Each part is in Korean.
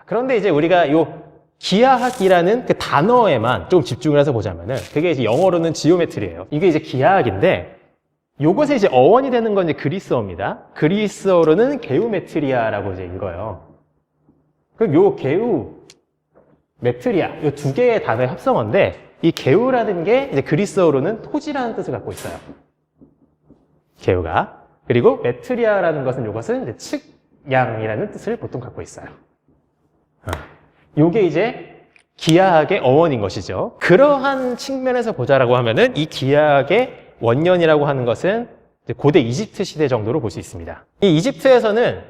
그런데 이제 우리가 요 기하학이라는 그 단어에만 좀 집중을 해서 보자면은 그게 이제 영어로는 지오메트리예요. 이게 이제 기하학인데 요것에 이제 어원이 되는 건 이제 그리스어입니다. 그리스어로는 게오메트리아라고 이제 읽어요. 그럼 요 게오메트리아 요 두 개의 단어의 합성어인데 이 게오라는 게 이제 그리스어로는 토지라는 뜻을 갖고 있어요. 게오가. 그리고 메트리아라는 것은 요것은 이제 측량이라는 뜻을 보통 갖고 있어요. 요게 이제 기하학의 어원인 것이죠. 그러한 측면에서 보자라고 하면은 이 기하학의 원년이라고 하는 것은 고대 이집트 시대 정도로 볼 수 있습니다. 이 이집트에서는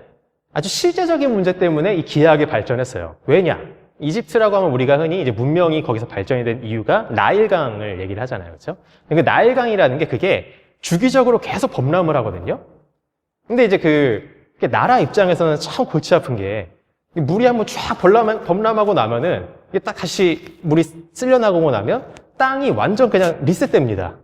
아주 실제적인 문제 때문에 이 기하학이 발전했어요. 왜냐? 이집트라고 하면 우리가 흔히 이제 문명이 거기서 발전이 된 이유가 나일강을 얘기를 하잖아요. 그렇죠? 그러니까 나일강이라는 게 그게 주기적으로 계속 범람을 하거든요. 근데 이제 그 나라 입장에서는 참 골치 아픈 게 물이 한번 쫙 범람하고 나면은 이게 딱 다시 물이 쓸려나가고 나면 땅이 완전 그냥 리셋됩니다.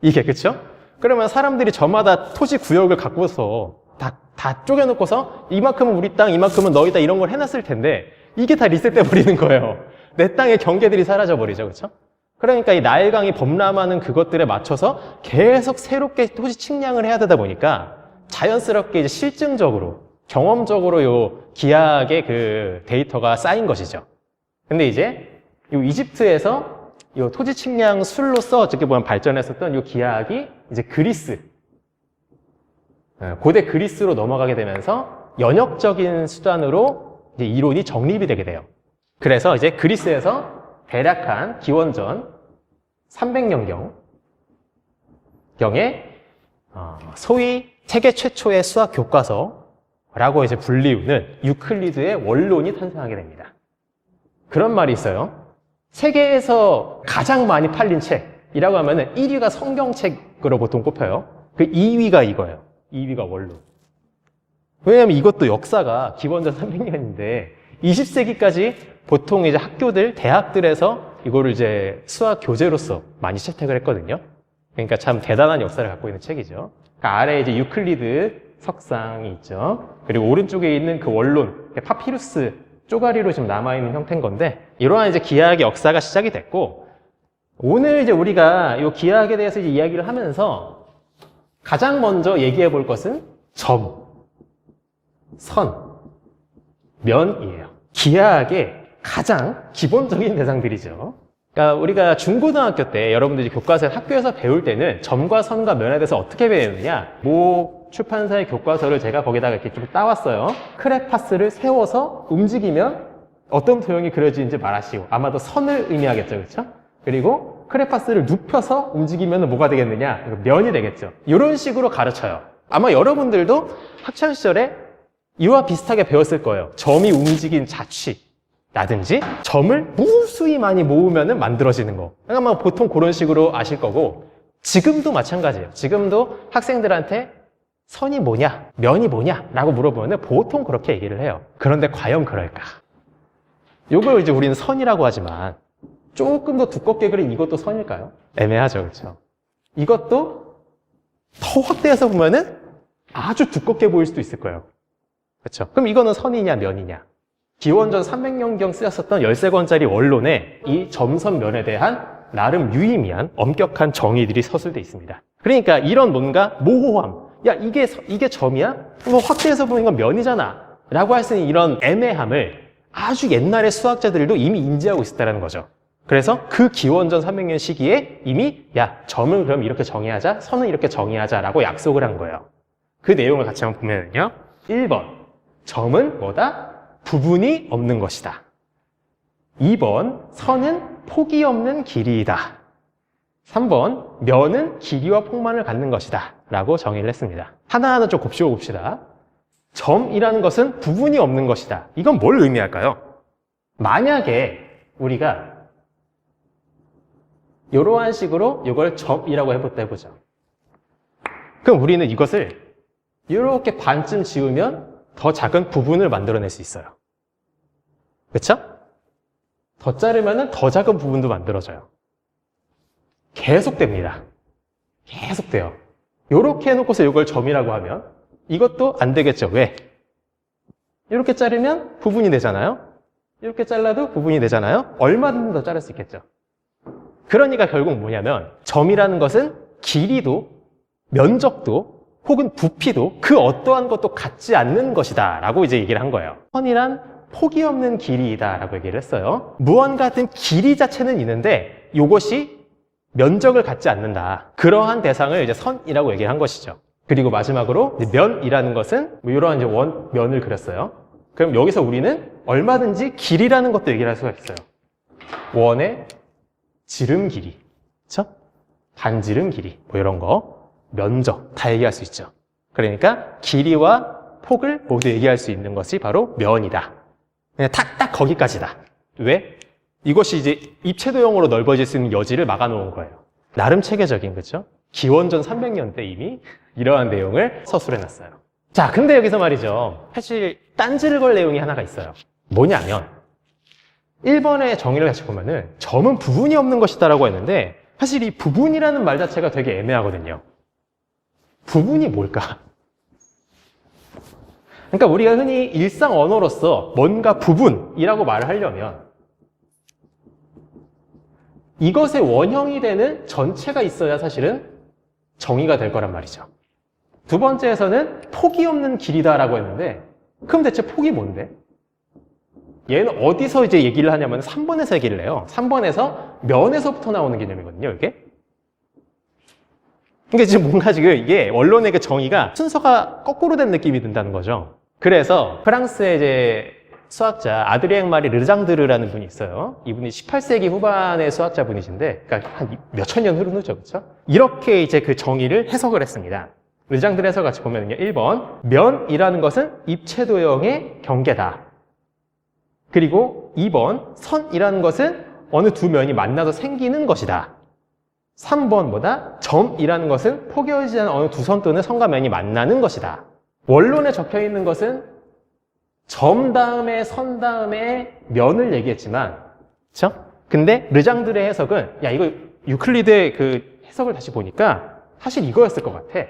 이게 그쵸? 그러면 사람들이 저마다 토지 구역을 갖고서 다 쪼개놓고서 이만큼은 우리 땅, 이만큼은 너희다 이런 걸 해놨을 텐데 이게 다 리셋돼 버리는 거예요. 내 땅의 경계들이 사라져 버리죠. 그쵸? 그러니까 이 나일강이 범람하는 그것들에 맞춰서 계속 새롭게 토지 측량을 해야 되다 보니까 자연스럽게 이제 실증적으로 경험적으로 요 기하학의 그 데이터가 쌓인 것이죠. 근데 이제 요 이집트에서 요 토지 측량 술로서 어떻게 보면 발전했었던 요 기하학이 이제 그리스, 고대 그리스로 넘어가게 되면서 연역적인 수단으로 이제 이론이 정립이 되게 돼요. 그래서 이제 그리스에서 대략 기원전 300년경에 소위 세계 최초의 수학 교과서라고 이제 불리우는 유클리드의 원론이 탄생하게 됩니다. 그런 말이 있어요. 세계에서 가장 많이 팔린 책이라고 하면은 1위가 성경책으로 보통 꼽혀요. 그 2위가 이거예요. 2위가 원론. 왜냐하면 이것도 역사가 기원전 300년인데 20세기까지 보통 이제 학교들, 대학들에서 이거를 이제 수학 교재로서 많이 채택을 했거든요. 그러니까 참 대단한 역사를 갖고 있는 책이죠. 그러니까 아래에 이제 유클리드 석상이 있죠. 그리고 오른쪽에 있는 그 원론, 파피루스 쪼가리로 지금 남아있는 형태인 건데, 이러한 이제 기하학의 역사가 시작이 됐고, 오늘 이제 우리가 이 기하학에 대해서 이제 이야기를 하면서 가장 먼저 얘기해 볼 것은 점, 선, 면이에요. 기하학의 가장 기본적인 대상들이죠. 그러니까 우리가 중고등학교 때 여러분들이 교과서 학교에서 배울 때는 점과 선과 면에 대해서 어떻게 배우느냐, 모 출판사의 교과서를 제가 거기다가 이렇게 좀 따왔어요. 크레파스를 세워서 움직이면 어떤 도형이 그려지는지 말하시오. 아마도 선을 의미하겠죠, 그렇죠? 그리고 크레파스를 눕혀서 움직이면 뭐가 되겠느냐, 면이 되겠죠. 이런 식으로 가르쳐요. 아마 여러분들도 학창시절에 이와 비슷하게 배웠을 거예요. 점이 움직인 자취라든지 점을 무수히 많이 모으면 만들어지는 거. 그러니까 보통 그런 식으로 아실 거고, 지금도 마찬가지예요. 지금도 학생들한테 선이 뭐냐, 면이 뭐냐 라고 물어보면 보통 그렇게 얘기를 해요. 그런데 과연 그럴까? 이걸 이제 우리는 선이라고 하지만 조금 더 두껍게 그린 이것도 선일까요? 애매하죠, 그렇죠? 이것도 더 확대해서 보면은 아주 두껍게 보일 수도 있을 거예요. 그렇죠? 그럼 이거는 선이냐 면이냐? 기원전 300년경 쓰였었던 13권짜리 원론에 이 점선면에 대한 나름 유의미한 엄격한 정의들이 서술되어 있습니다. 그러니까 이런 뭔가 모호함, 야 이게 점이야? 뭐 확대해서 보는 건 면이잖아 라고 할 수 있는 이런 애매함을 아주 옛날의 수학자들도 이미 인지하고 있었다는 거죠. 그래서 그 기원전 300년 시기에 이미 야 점을 그럼 이렇게 정의하자, 선은 이렇게 정의하자 라고 약속을 한 거예요. 그 내용을 같이 한번 보면요, 1번 점은 뭐다? 부분이 없는 것이다. 2번 선은 폭이 없는 길이이다. 3번 면은 길이와 폭만을 갖는 것이다 라고 정의를 했습니다. 하나하나 좀 곱씹어 봅시다. 점이라는 것은 부분이 없는 것이다. 이건 뭘 의미할까요? 만약에 우리가 이러한 식으로 이걸 점이라고 해보자. 그럼 우리는 이것을 이렇게 반쯤 지우면 더 작은 부분을 만들어낼 수 있어요. 그렇죠? 더 자르면 더 작은 부분도 만들어져요. 계속됩니다. 계속돼요. 이렇게 해놓고서 이걸 점이라고 하면 이것도 안 되겠죠. 왜? 이렇게 자르면 부분이 되잖아요. 이렇게 잘라도 부분이 되잖아요. 얼마든지 더 자를 수 있겠죠. 그러니까 결국 뭐냐면 점이라는 것은 길이도 면적도 혹은 부피도 그 어떠한 것도 같지 않는 것이다 라고 이제 얘기를 한 거예요. 선이란 폭이 없는 길이이다 라고 얘기를 했어요. 무언가 같은 길이 자체는 있는데 이것이 면적을 갖지 않는다. 그러한 대상을 이제 선이라고 얘기를 한 것이죠. 그리고 마지막으로 면이라는 것은 뭐 이러한 이제 면을 그렸어요. 그럼 여기서 우리는 얼마든지 길이라는 것도 얘기를 할 수가 있어요. 원의 지름 길이, 그렇죠? 반지름 길이, 뭐 이런 거, 면적 다 얘기할 수 있죠. 그러니까 길이와 폭을 모두 얘기할 수 있는 것이 바로 면이다. 그냥 딱 거기까지다. 왜? 이것이 이제 입체도형으로 넓어질 수 있는 여지를 막아놓은 거예요. 나름 체계적인, 그렇죠? 기원전 300년 때 이미 이러한 내용을 서술해놨어요. 자, 근데 여기서 말이죠. 사실 딴지를 걸 내용이 하나가 있어요. 뭐냐면 1번의 정의를 같이 보면은 점은 부분이 없는 것이다라고 했는데 사실 이 부분이라는 말 자체가 되게 애매하거든요. 부분이 뭘까? 그러니까 우리가 흔히 일상 언어로서 뭔가 부분이라고 말을 하려면 이것의 원형이 되는 전체가 있어야 사실은 정의가 될 거란 말이죠. 두 번째에서는 폭이 없는 길이다라고 했는데 그럼 대체 폭이 뭔데? 얘는 어디서 이제 얘기를 하냐면 3번에서 얘기를 해요. 3번에서 면에서부터 나오는 개념이거든요, 이게. 그러니까 지금 뭔가 지금 이게 원론의 그 정의가 순서가 거꾸로 된 느낌이 든다는 거죠. 그래서 프랑스의 이제 수학자 아드리엥 마리 르장드르라는 분이 있어요. 이분이 18세기 후반의 수학자분이신데, 그러니까 한 몇천 년 흐른 후죠, 그렇죠? 이렇게 이제 그 정의를 해석을 했습니다. 르장드르 해석 같이 보면요, 1번 면이라는 것은 입체도형의 경계다. 그리고 2번 선이라는 것은 어느 두 면이 만나서 생기는 것이다. 3번보다 점이라는 것은 포개어지지 않은 어느 두 선 또는 선과 면이 만나는 것이다. 원론에 적혀 있는 것은 점 다음에 선 다음에 면을 얘기했지만, 그렇죠? 근데 르장드르의 해석은 야, 이거 유클리드의 그 해석을 다시 보니까 사실 이거였을 것 같아.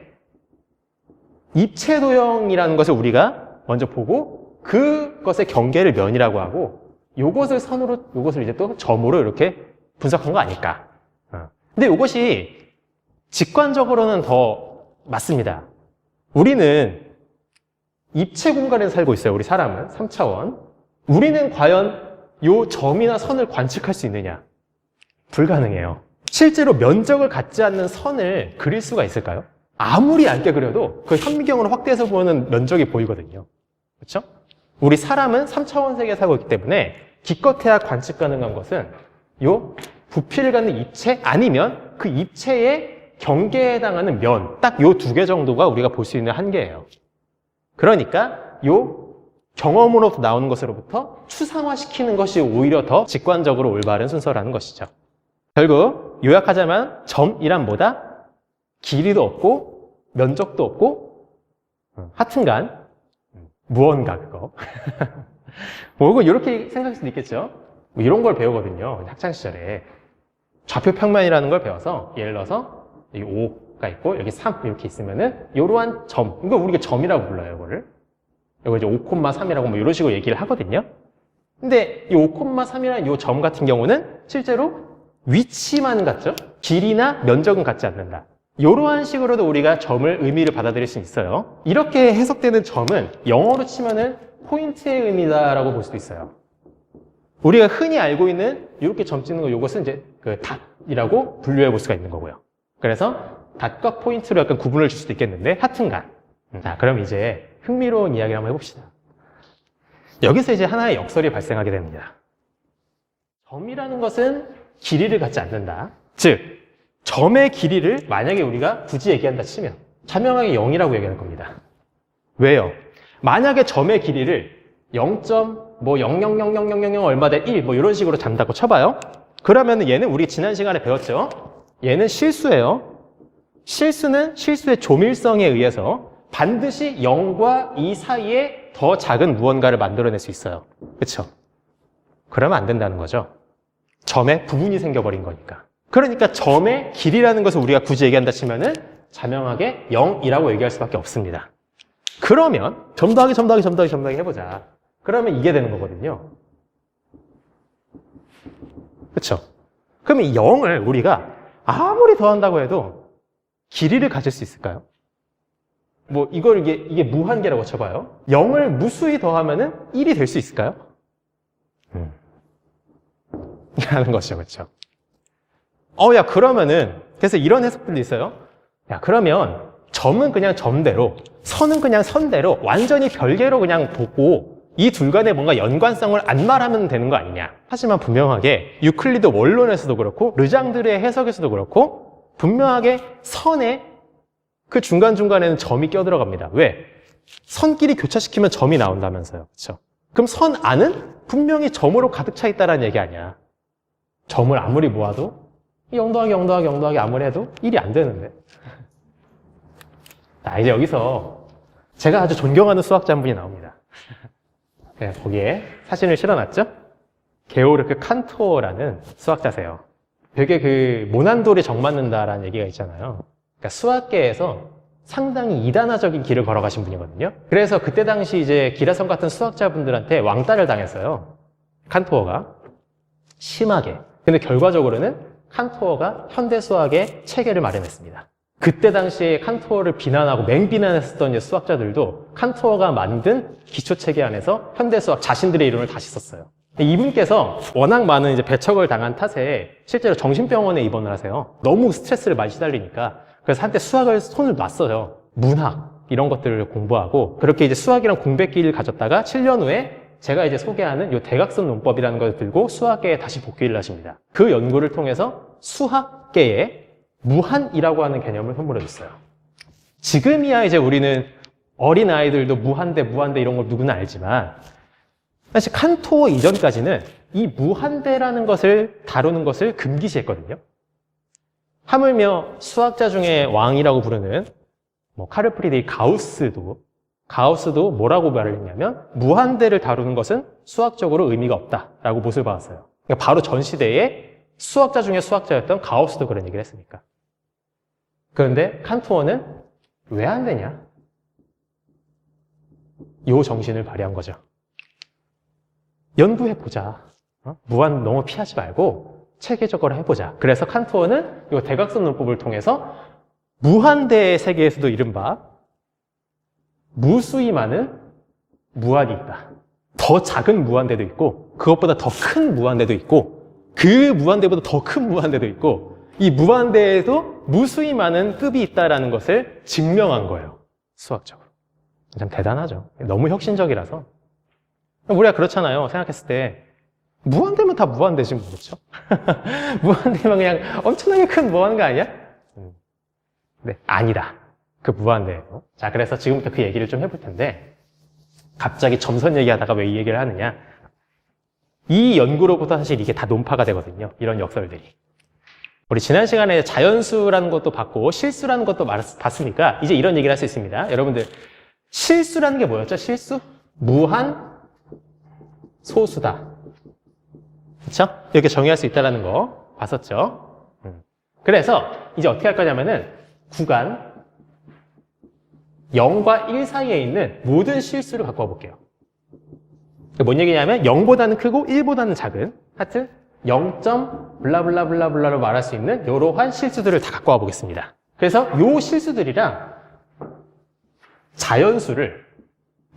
입체도형이라는 것을 우리가 먼저 보고 그것의 경계를 면이라고 하고 요것을 선으로, 요것을 이제 또 점으로 이렇게 분석한 거 아닐까. 근데 이것이 직관적으로는 더 맞습니다. 우리는 입체 공간에서 살고 있어요. 우리 사람은 3차원. 우리는 과연 요 점이나 선을 관측할 수 있느냐? 불가능해요. 실제로 면적을 갖지 않는 선을 그릴 수가 있을까요? 아무리 얇게 그려도 그 현미경으로 확대해서 보면 면적이 보이거든요. 그렇죠? 우리 사람은 3차원 세계에 살고 있기 때문에 기껏해야 관측 가능한 것은 요 부피를 갖는 입체 아니면 그 입체의 경계에 해당하는 면, 딱 요 두 개 정도가 우리가 볼 수 있는 한계예요. 그러니까 요 경험으로부터 나오는 것으로부터 추상화시키는 것이 오히려 더 직관적으로 올바른 순서라는 것이죠. 결국 요약하자면 점이란 뭐다? 길이도 없고 면적도 없고 하여튼간 무언가 그거. 뭐 이렇게 생각할 수도 있겠죠. 뭐 이런 걸 배우거든요. 학창시절에. 좌표평면이라는 걸 배워서 예를 들어서 여기 5가 있고 여기 3 이렇게 있으면은 이러한 점, 이거 우리가 점이라고 불러요. 이거를. 이거 이제 5,3이라고 뭐 이런 식으로 얘기를 하거든요. 근데 이 5,3이라는 이 점 같은 경우는 실제로 위치만 같죠? 길이나 면적은 같지 않는다. 이러한 식으로도 우리가 점을 의미를 받아들일 수 있어요. 이렇게 해석되는 점은 영어로 치면은 포인트의 의미다라고 볼 수도 있어요. 우리가 흔히 알고 있는 이렇게 점 찍는 거, 이것은 이제 그 닷이라고 분류해 볼 수가 있는 거고요. 그래서 닷과 포인트로 약간 구분을 줄 수도 있겠는데, 하여튼간. 자, 그럼 이제 흥미로운 이야기를 한번 해봅시다. 여기서 이제 하나의 역설이 발생하게 됩니다. 점이라는 것은 길이를 갖지 않는다. 즉, 점의 길이를 만약에 우리가 굳이 얘기한다 치면 자명하게 0이라고 얘기할 겁니다. 왜요? 만약에 점의 길이를 0.000000 얼마 대 1 뭐 이런 식으로 잔다고 쳐봐요. 그러면 얘는 우리 지난 시간에 배웠죠? 얘는 실수예요. 실수는 실수의 조밀성에 의해서 반드시 0과 2 사이에 더 작은 무언가를 만들어낼 수 있어요. 그렇죠? 그러면 안 된다는 거죠. 점에 부분이 생겨버린 거니까. 그러니까 점의 길이라는 것을 우리가 굳이 얘기한다 치면은 자명하게 0이라고 얘기할 수밖에 없습니다. 그러면 점 더하기 해보자. 그러면 이게 되는 거거든요. 그쵸? 그럼 이 0을 우리가 아무리 더한다고 해도 길이를 가질 수 있을까요? 뭐 이걸 이게 무한계라고 쳐봐요. 0을 무수히 더하면은 1이 될 수 있을까요? 라는 것이죠. 그렇죠? 야 그러면은 그래서 이런 해석들도 있어요. 야 그러면 점은 그냥 점대로, 선은 그냥 선대로 완전히 별개로 그냥 보고 이 둘 간에 뭔가 연관성을 안 말하면 되는 거 아니냐. 하지만 분명하게 유클리드 원론에서도 그렇고 르장드르의 해석에서도 그렇고 분명하게 선에 그 중간중간에는 점이 껴들어갑니다. 왜? 선끼리 교차시키면 점이 나온다면서요. 그렇죠? 그럼 선 안은 분명히 점으로 가득 차 있다는 얘기 아니야. 점을 아무리 모아도 0 더하기 0 더하기 0 더하기 아무리 해도 1이 안 되는데. 자, 이제 여기서 제가 아주 존경하는 수학자 한 분이 나옵니다. 거기에 사진을 실어놨죠? 게오르크 칸토어라는 수학자세요. 되게 그 모난돌이 정맞는다라는 얘기가 있잖아요. 그러니까 수학계에서 상당히 이단화적인 길을 걸어가신 분이거든요. 그래서 그때 당시 이제 기라성 같은 수학자분들한테 왕따를 당했어요. 칸토어가. 심하게. 근데 결과적으로는 칸토어가 현대 수학의 체계를 마련했습니다. 그때 당시에 칸토어를 비난하고 맹비난했었던 이제 수학자들도 칸토어가 만든 기초체계 안에서 현대 수학 자신들의 이론을 다시 썼어요. 이분께서 워낙 많은 이제 배척을 당한 탓에 실제로 정신병원에 입원을 하세요. 너무 스트레스를 많이 시달리니까. 그래서 한때 수학을 손을 놨어요. 문학 이런 것들을 공부하고 그렇게 이제 수학이랑 공백기를 가졌다가 7년 후에 제가 이제 소개하는 이 대각선 논법이라는 걸 들고 수학계에 다시 복귀를 하십니다. 그 연구를 통해서 수학계에 무한이라고 하는 개념을 선물해줬어요. 지금이야 이제 우리는 어린 아이들도 무한대 이런 걸 누구나 알지만 사실 칸토어 이전까지는 이 무한대라는 것을 다루는 것을 금기시했거든요. 하물며 수학자 중에 왕이라고 부르는 카를 프리드리 가우스도 뭐라고 말을 했냐면 무한대를 다루는 것은 수학적으로 의미가 없다라고 못을 박았어요. 그러니까 바로 전 시대에 수학자 중에 수학자였던 가우스도 그런 얘기를 했으니까. 그런데 칸토어는 왜 안 되냐? 요 정신을 발휘한 거죠. 연구해보자. 무한 너무 피하지 말고 체계적으로 해보자. 그래서 칸토어는 이 대각선 논법을 통해서 무한대의 세계에서도 이른바 무수히 많은 무한이 있다. 더 작은 무한대도 있고 그것보다 더 큰 무한대도 있고 그 무한대보다 더 큰 무한대도 있고 이 무한대에도 무수히 많은 급이 있다는 것을 증명한 거예요. 수학적으로. 참 대단하죠. 너무 혁신적이라서. 우리가 그렇잖아요. 생각했을 때 무한대면 다 무한대지 뭐겠죠? 무한대면 그냥 엄청나게 큰 무한 거 아니야? 네, 아니다. 그 무한대예요. 자, 그래서 지금부터 그 얘기를 좀 해볼 텐데 갑자기 점선 얘기하다가 왜 이 얘기를 하느냐? 이 연구로부터 사실 이게 다 논파가 되거든요. 이런 역설들이. 우리 지난 시간에 자연수라는 것도 봤고 실수라는 것도 봤으니까 이제 이런 얘기를 할 수 있습니다. 여러분들 실수라는 게 뭐였죠? 실수? 무한 소수다. 그렇죠? 이렇게 정의할 수 있다는 거 봤었죠? 그래서 이제 어떻게 할 거냐면은 구간 0과 1 사이에 있는 모든 실수를 갖고 와볼게요. 뭔 얘기냐면 0보다는 크고 1보다는 작은 하여튼 0. 블라블라블라블라로 말할 수 있는 이러한 실수들을 다 갖고 와보겠습니다. 그래서 이 실수들이랑 자연수를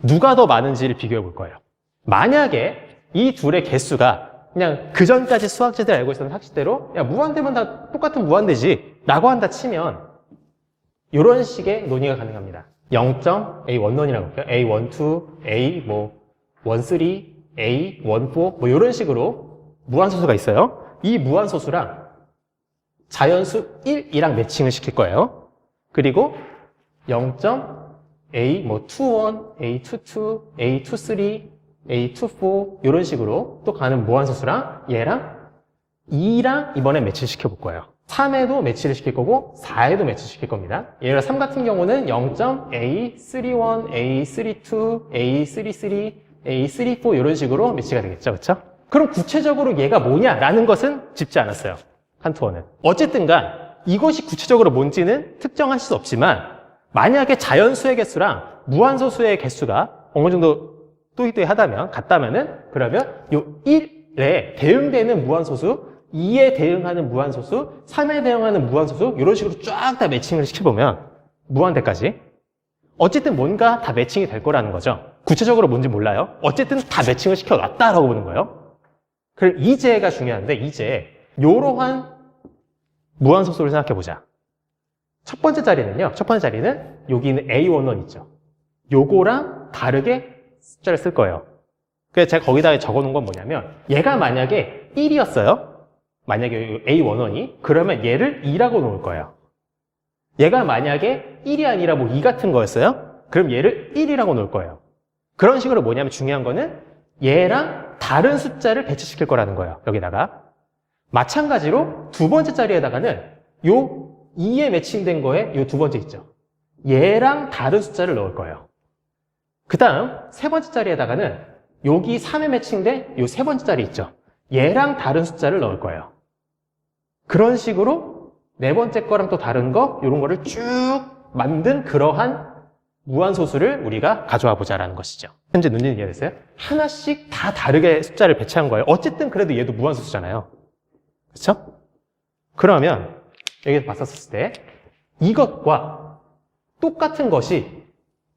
누가 더 많은지를 비교해 볼 거예요. 만약에 이 둘의 개수가 그냥 그 전까지 수학자들이 알고 있었던 학식대로 야 무한대면 다 똑같은 무한대지 라고 한다 치면 이런 식의 논의가 가능합니다. 0.A11이라고 볼게요. A12, A 13, A 14 이런 식으로 무한소수가 있어요. 이 무한소수랑 자연수 1이랑 매칭을 시킬 거예요. 그리고 0.A 21, A22, A23, A24 이런 식으로 또 가는 무한소수랑 얘랑 2랑 이번에 매치를 시켜볼 거예요. 3에도 매치를 시킬 거고 4에도 매치를 시킬 겁니다. 예를 들어 3 같은 경우는 0.A31, A32, A33, A34 이런 식으로 매치가 되겠죠. 그렇죠? 그럼 구체적으로 얘가 뭐냐라는 것은 짚지 않았어요. 칸토어는. 어쨌든간 이것이 구체적으로 뭔지는 특정할 수 없지만 만약에 자연수의 개수랑 무한소수의 개수가 어느 정도 또이또이하다면 같다면은 그러면 요 1 2에 대응되는 무한소수, 2에 대응하는 무한소수, 3에 대응하는 무한소수 이런 식으로 쫙 다 매칭을 시켜보면 무한대까지 어쨌든 뭔가 다 매칭이 될 거라는 거죠. 구체적으로 뭔지 몰라요. 어쨌든 다 매칭을 시켜놨다라고 보는 거예요. 그럼 이제가 중요한데 이제 이러한 무한소수를 생각해보자. 첫 번째 자리는요. 첫 번째 자리는 여기 있는 A11 있죠. 요거랑 다르게 숫자를 쓸 거예요. 그래서 제가 거기다가 적어놓은 건 뭐냐면 얘가 만약에 1이었어요. 만약에 A11이 그러면 얘를 2라고 놓을 거예요. 얘가 만약에 1이 아니라 뭐 2 같은 거였어요. 그럼 얘를 1이라고 놓을 거예요. 그런 식으로 뭐냐면 중요한 거는 얘랑 다른 숫자를 배치시킬 거라는 거예요. 여기다가 마찬가지로 두 번째 자리에다가는 요 2에 매칭된 거에 요 두 번째 있죠. 얘랑 다른 숫자를 넣을 거예요. 그 다음 세 번째 자리에다가는 여기 3에 매칭된 요 세 번째 자리 있죠. 얘랑 다른 숫자를 넣을 거예요. 그런 식으로 네 번째 거랑 또 다른 거 이런 거를 쭉 만든 그러한 무한소수를 우리가 가져와 보자라는 것이죠. 현재 논리는 이해됐어요? 하나씩 다 다르게 숫자를 배치한 거예요. 어쨌든 그래도 얘도 무한소수잖아요. 그렇죠? 그러면 여기서 봤었을 때 이것과 똑같은 것이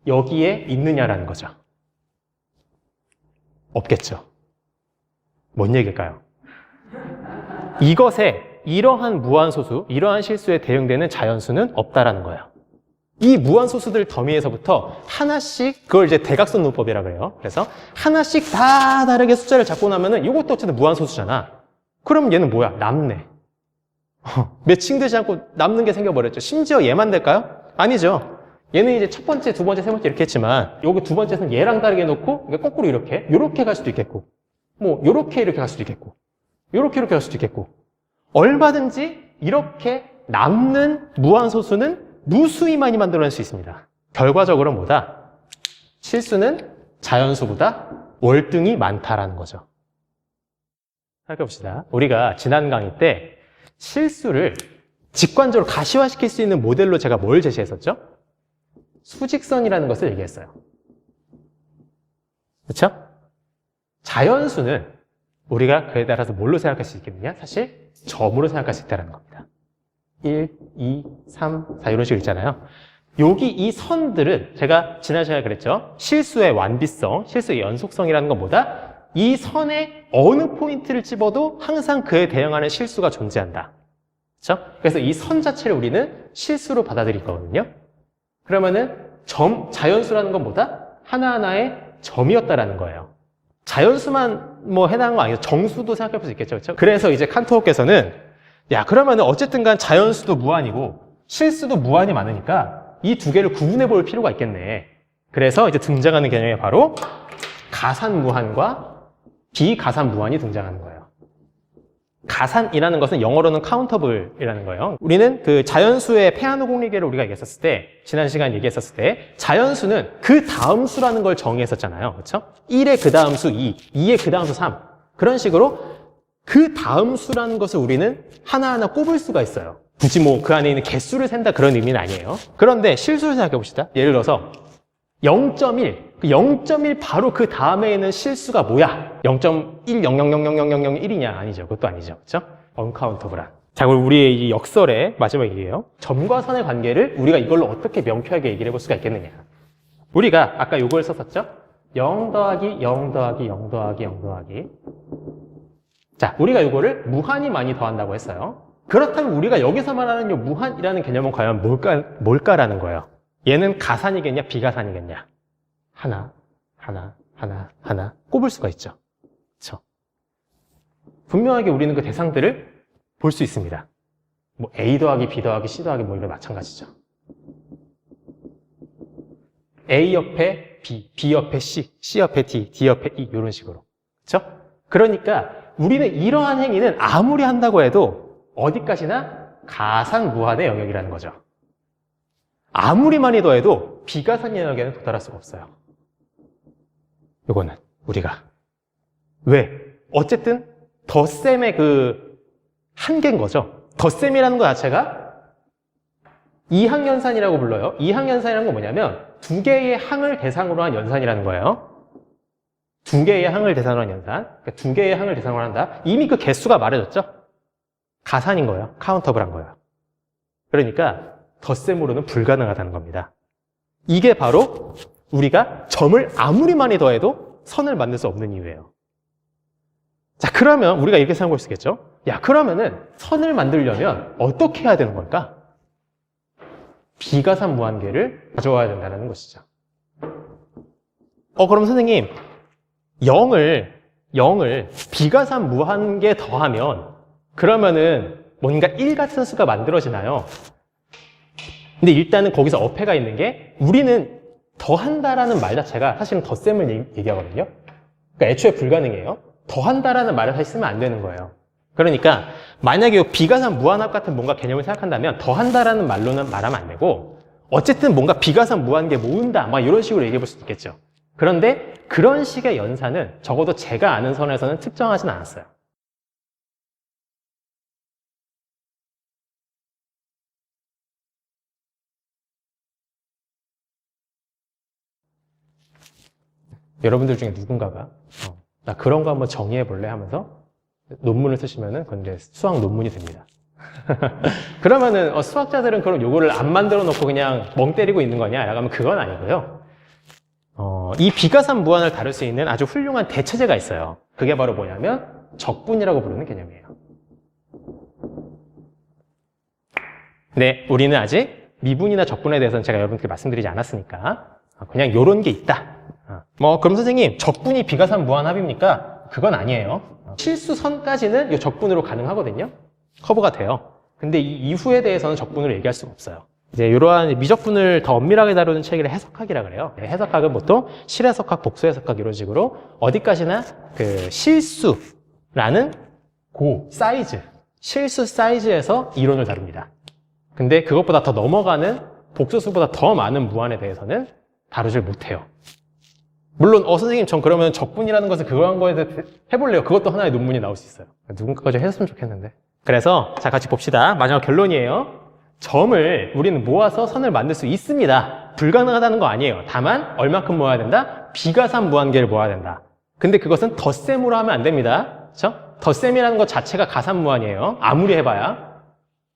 여기에 있느냐라는 거죠. 없겠죠. 뭔 얘기일까요? 이것에 이러한 무한소수, 이러한 실수에 대응되는 자연수는 없다라는 거예요. 이 무한소수들 더미에서부터 하나씩, 그걸 이제 대각선 논법이라 그래요. 그래서 하나씩 다 다르게 숫자를 잡고 나면은 이것도 어쨌든 무한소수잖아. 그럼 얘는 뭐야? 남네. 매칭되지 않고 남는 게 생겨버렸죠. 심지어 얘만 될까요? 아니죠. 얘는 이제 첫 번째, 두 번째, 세 번째 이렇게 했지만 여기 두 번째는 얘랑 다르게 놓고 그러니까 거꾸로 이렇게 갈 수도 있겠고 뭐 요렇게 이렇게 갈 수도 있겠고 이렇게 갈 수도 있겠고 얼마든지 이렇게 남는 무한소수는 무수히 많이 만들어낼 수 있습니다. 결과적으로 뭐다? 실수는 자연수보다 월등히 많다라는 거죠. 생각해봅시다. 우리가 지난 강의 때 실수를 직관적으로 가시화시킬 수 있는 모델로 제가 뭘 제시했었죠? 수직선이라는 것을 얘기했어요. 그렇죠? 자연수는 우리가 그에 따라서 뭘로 생각할 수 있겠느냐? 사실 점으로 생각할 수 있다는 겁니다. 1, 2, 3, 4 이런 식으로 있잖아요. 여기 이 선들은 제가 지난 시간에 그랬죠. 실수의 완비성, 실수의 연속성이라는 건 뭐다? 이 선의 어느 포인트를 집어도 항상 그에 대응하는 실수가 존재한다. 그렇죠? 그래서 이 선 자체를 우리는 실수로 받아들일 거거든요. 그러면은 자연수라는 건 뭐다? 하나하나의 점이었다라는 거예요. 자연수만 뭐 해당한 거 아니죠. 정수도 생각해 볼 수 있겠죠. 그렇죠? 그래서 이제 칸토어께서는 야, 그러면은 어쨌든 간 자연수도 무한이고 실수도 무한이 많으니까 이 두 개를 구분해 볼 필요가 있겠네. 그래서 이제 등장하는 개념이 바로 가산무한과 비가산무한이 등장하는 거예요. 가산이라는 것은 영어로는 카운터블이라는 거예요. 우리는 그 자연수의 페아노 공리계를 우리가 얘기했었을 때, 지난 시간 얘기했었을 때, 자연수는 그 다음 수라는 걸 정의했었잖아요. 그렇죠? 1의 그 다음 수 2, 2의 그 다음 수 3. 그런 식으로 그 다음 수라는 것을 우리는 하나하나 꼽을 수가 있어요. 굳이 뭐 그 안에 있는 개수를 센다 그런 의미는 아니에요. 그런데 실수를 생각해 봅시다. 예를 들어서 0.1, 그 0.1 바로 그 다음에 있는 실수가 뭐야? 0.100000001이냐? 아니죠. 그것도 아니죠. 그렇죠? 언카운터블한. 자, 그럼 우리의 이 역설의 마지막 얘기예요. 점과 선의 관계를 우리가 이걸로 어떻게 명쾌하게 얘기를 해볼 수가 있겠느냐? 우리가 아까 요걸 썼었죠? 0 더하기 0 더하기 0 더하기 0 더하기. 자, 우리가 이거를 무한히 많이 더한다고 했어요. 그렇다면 우리가 여기서 말하는 이 무한이라는 개념은 과연 뭘까라는 거예요. 얘는 가산이겠냐, 비가산이겠냐? 하나 꼽을 수가 있죠. 그렇죠? 분명하게 우리는 그 대상들을 볼 수 있습니다. 뭐 A 더하기 B 더하기 C 더하기 뭐 이런 마찬가지죠. A 옆에 B, B 옆에 C, C 옆에 D, D 옆에 E 이런 식으로. 그렇죠? 그러니까 우리는 이러한 행위는 아무리 한다고 해도 어디까지나 가산무한의 영역이라는 거죠. 아무리 많이 더해도 비가산 영역에는 도달할 수가 없어요. 이거는 우리가 왜? 어쨌든 덧셈의 그 한계인 거죠. 덧셈이라는 것 자체가 이항연산이라고 불러요. 이항연산이라는 건 뭐냐면 두 개의 항을 대상으로 한 연산이라는 거예요. 두 개의 항을 대상으로 한 연산. 그러니까 두 개의 항을 대상으로 한다. 이미 그 개수가 말해졌죠? 가산인 거예요. 카운터블 한 거예요. 그러니까 덧셈으로는 불가능하다는 겁니다. 이게 바로 우리가 점을 아무리 많이 더해도 선을 만들 수 없는 이유예요. 자, 그러면 우리가 이렇게 생각할 수 있겠죠? 야, 그러면은 선을 만들려면 어떻게 해야 되는 걸까? 비가산 무한계를 가져와야 된다는 것이죠. 그럼 선생님, 0을 비가산 무한계 더하면 그러면은 뭔가 1 같은 수가 만들어지나요? 근데 일단은 거기서 어폐가 있는 게 우리는 더한다라는 말 자체가 사실은 덧셈을 얘기하거든요. 그러니까 애초에 불가능해요. 더한다라는 말을 사실 쓰면 안 되는 거예요. 그러니까 만약에 비가산 무한합 같은 뭔가 개념을 생각한다면 더한다라는 말로는 말하면 안 되고 어쨌든 뭔가 비가산 무한계 모은다 막 이런 식으로 얘기해 볼 수도 있겠죠. 그런데 그런 식의 연산은 적어도 제가 아는 선에서는 특정하진 않았어요. 여러분들 중에 누군가가 나 그런 거 한번 정의해 볼래 하면서 논문을 쓰시면은 그건 이제 수학 논문이 됩니다. 그러면은 수학자들은 그럼 요거를 안 만들어 놓고 그냥 멍 때리고 있는 거냐? 라고 하면 그건 아니고요. 이 비가산 무한을 다룰 수 있는 아주 훌륭한 대체제가 있어요. 그게 바로 뭐냐면 적분이라고 부르는 개념이에요. 네, 우리는 아직 미분이나 적분에 대해서는 제가 여러분께 말씀드리지 않았으니까 그냥 요런 게 있다. 그럼 선생님, 적분이 비가산 무한합입니까? 그건 아니에요. 실수선까지는 이 적분으로 가능하거든요. 커버가 돼요. 근데 이 이후에 대해서는 적분으로 얘기할 수가 없어요. 이제 이러한 미적분을 더 엄밀하게 다루는 체계를 해석학이라 그래요. 해석학은 보통 실해석학, 복수해석학 이런 식으로 어디까지나 그 실수라는 사이즈, 실수 사이즈에서 이론을 다룹니다. 근데 그것보다 더 넘어가는 복소수보다 더 많은 무한에 대해서는 다루질 못해요. 물론 선생님 전 그러면 적분이라는 것을 그런 거에 대해 해볼래요. 그것도 하나의 논문이 나올 수 있어요. 누군가가 좀 했으면 좋겠는데. 그래서 자, 같이 봅시다. 마지막 결론이에요. 점을 우리는 모아서 선을 만들 수 있습니다. 불가능하다는 거 아니에요. 다만 얼마큼 모아야 된다? 비가산 무한계를 모아야 된다. 근데 그것은 덧셈으로 하면 안 됩니다. 그렇죠? 덧셈이라는 것 자체가 가산 무한이에요. 아무리 해봐야.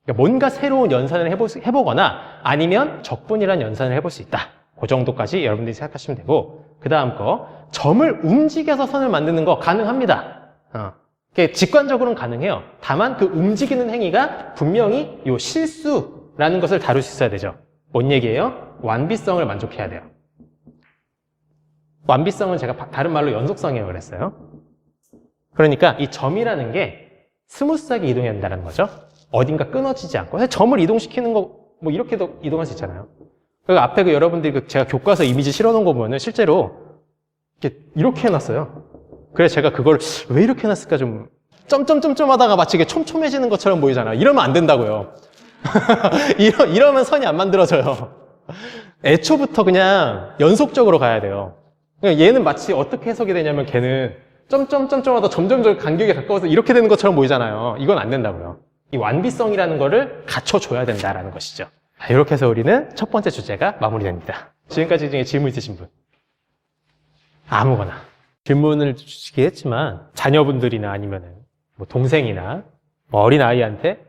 그러니까 뭔가 새로운 연산을 해보거나 아니면 적분이라는 연산을 해볼 수 있다. 그 정도까지 여러분들이 생각하시면 되고, 그 다음 거, 점을 움직여서 선을 만드는 거 가능합니다. 직관적으로는 가능해요. 다만 그 움직이는 행위가 분명히 이 실수라는 것을 다룰 수 있어야 되죠. 뭔 얘기예요? 완비성을 만족해야 돼요. 완비성은 제가 다른 말로 연속성이라고 그랬어요. 그러니까 이 점이라는 게 스무스하게 이동해야 된다는 거죠. 어딘가 끊어지지 않고. 점을 이동시키는 거 뭐 이렇게도 이동할 수 있잖아요. 앞에 여러분들이 제가 교과서 이미지 실어놓은 거 보면은 실제로 이렇게 해놨어요. 그래서 제가 그걸 왜 이렇게 해놨을까 좀 점점점점 하다가 마치 이게 촘촘해지는 것처럼 보이잖아요. 이러면 안 된다고요. 이러면 선이 안 만들어져요. 애초부터 그냥 연속적으로 가야 돼요. 얘는 마치 어떻게 해석이 되냐면 걔는 점점점점 하다 점점 간격에 가까워서 이렇게 되는 것처럼 보이잖아요. 이건 안 된다고요. 이 완비성이라는 거를 갖춰줘야 된다라는 것이죠. 이렇게 해서 우리는 첫 번째 주제가 마무리됩니다. 지금까지 중에 질문 있으신 분? 아무거나. 질문을 주시긴 했지만 자녀분들이나 아니면은 뭐 동생이나 뭐 어린아이한테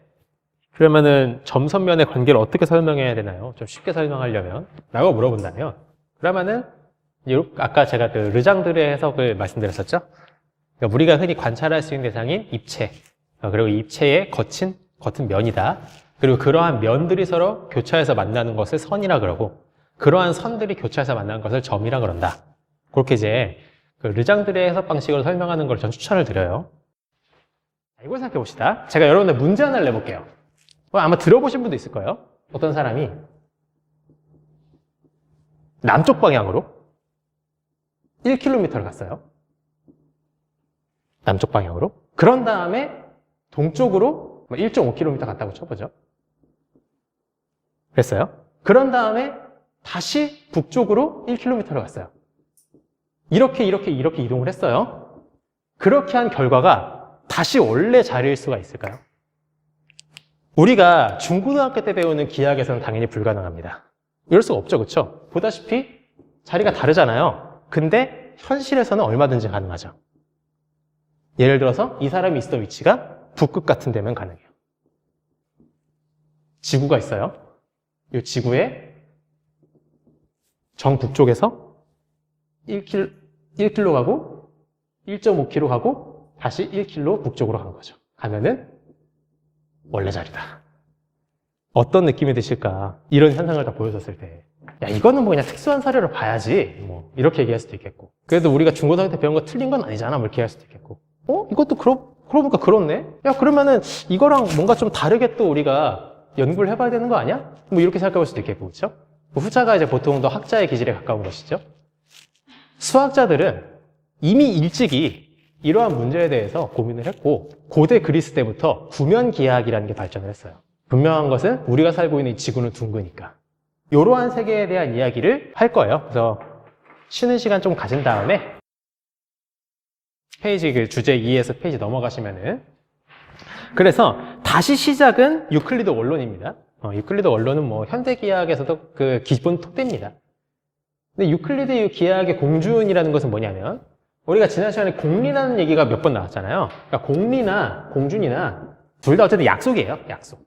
그러면은 점선면의 관계를 어떻게 설명해야 되나요? 좀 쉽게 설명하려면 라고 물어본다면 그러면은 아까 제가 그 르장드르의 해석을 말씀드렸었죠? 그러니까 우리가 흔히 관찰할 수 있는 대상인 입체 그리고 입체의 겉은 면이다. 그리고 그러한 면들이 서로 교차해서 만나는 것을 선이라 그러고 그러한 선들이 교차해서 만나는 것을 점이라 그런다. 그렇게 이제 그 르장드르의 해석 방식으로 설명하는 걸 전 추천을 드려요. 이걸 생각해 봅시다. 제가 여러분들 문제 하나를 내볼게요. 아마 들어보신 분도 있을 거예요. 어떤 사람이 남쪽 방향으로 1km를 갔어요. 남쪽 방향으로. 그런 다음에 동쪽으로 1.5km 갔다고 쳐보죠. 그랬어요. 그런 다음에 다시 북쪽으로 1km를 갔어요. 이렇게 이동을 했어요. 그렇게 한 결과가 다시 원래 자리일 수가 있을까요? 우리가 중고등학교 때 배우는 기하학에서는 당연히 불가능합니다. 이럴 수가 없죠, 그렇죠? 보다시피 자리가 다르잖아요. 근데 현실에서는 얼마든지 가능하죠. 예를 들어서 이 사람이 있었던 위치가 북극 같은 데면 가능해요. 지구가 있어요. 이 지구의 정북쪽에서 1km 가고 1.5km 가고 다시 1km 북쪽으로 간 거죠. 가면은 원래 자리다. 어떤 느낌이 드실까? 이런 현상을 다 보여줬을 때. 야, 이거는 뭐 그냥 특수한 사례로 봐야지. 뭐, 이렇게 얘기할 수도 있겠고. 그래도 우리가 중고등학교 때 배운 거 틀린 건 아니잖아. 뭐 이렇게 할 수도 있겠고. 이것도 그러고 보니까 그렇네? 야, 그러면은 이거랑 뭔가 좀 다르게 또 우리가 연구를 해봐야 되는 거 아니야? 뭐 이렇게 생각해 볼 수도 있겠고, 그렇죠? 후자가 이제 보통 더 학자의 기질에 가까운 것이죠. 수학자들은 이미 일찍이 이러한 문제에 대해서 고민을 했고, 고대 그리스 때부터 구면기하학이라는 게 발전을 했어요. 분명한 것은 우리가 살고 있는 이 지구는 둥그니까. 이러한 세계에 대한 이야기를 할 거예요. 그래서 쉬는 시간 좀 가진 다음에 페이지 그 주제 2에서 페이지 넘어가시면은, 그래서 다시 시작은 유클리드 원론입니다. 유클리드 원론은 뭐 현대 기하학에서도 그 기본 토대입니다. 근데 유클리드 기하학의 공준이라는 것은 뭐냐면, 우리가 지난 시간에 공리라는 얘기가 몇 번 나왔잖아요. 그러니까 공리나 공준이나 둘 다 어쨌든 약속이에요. 약속.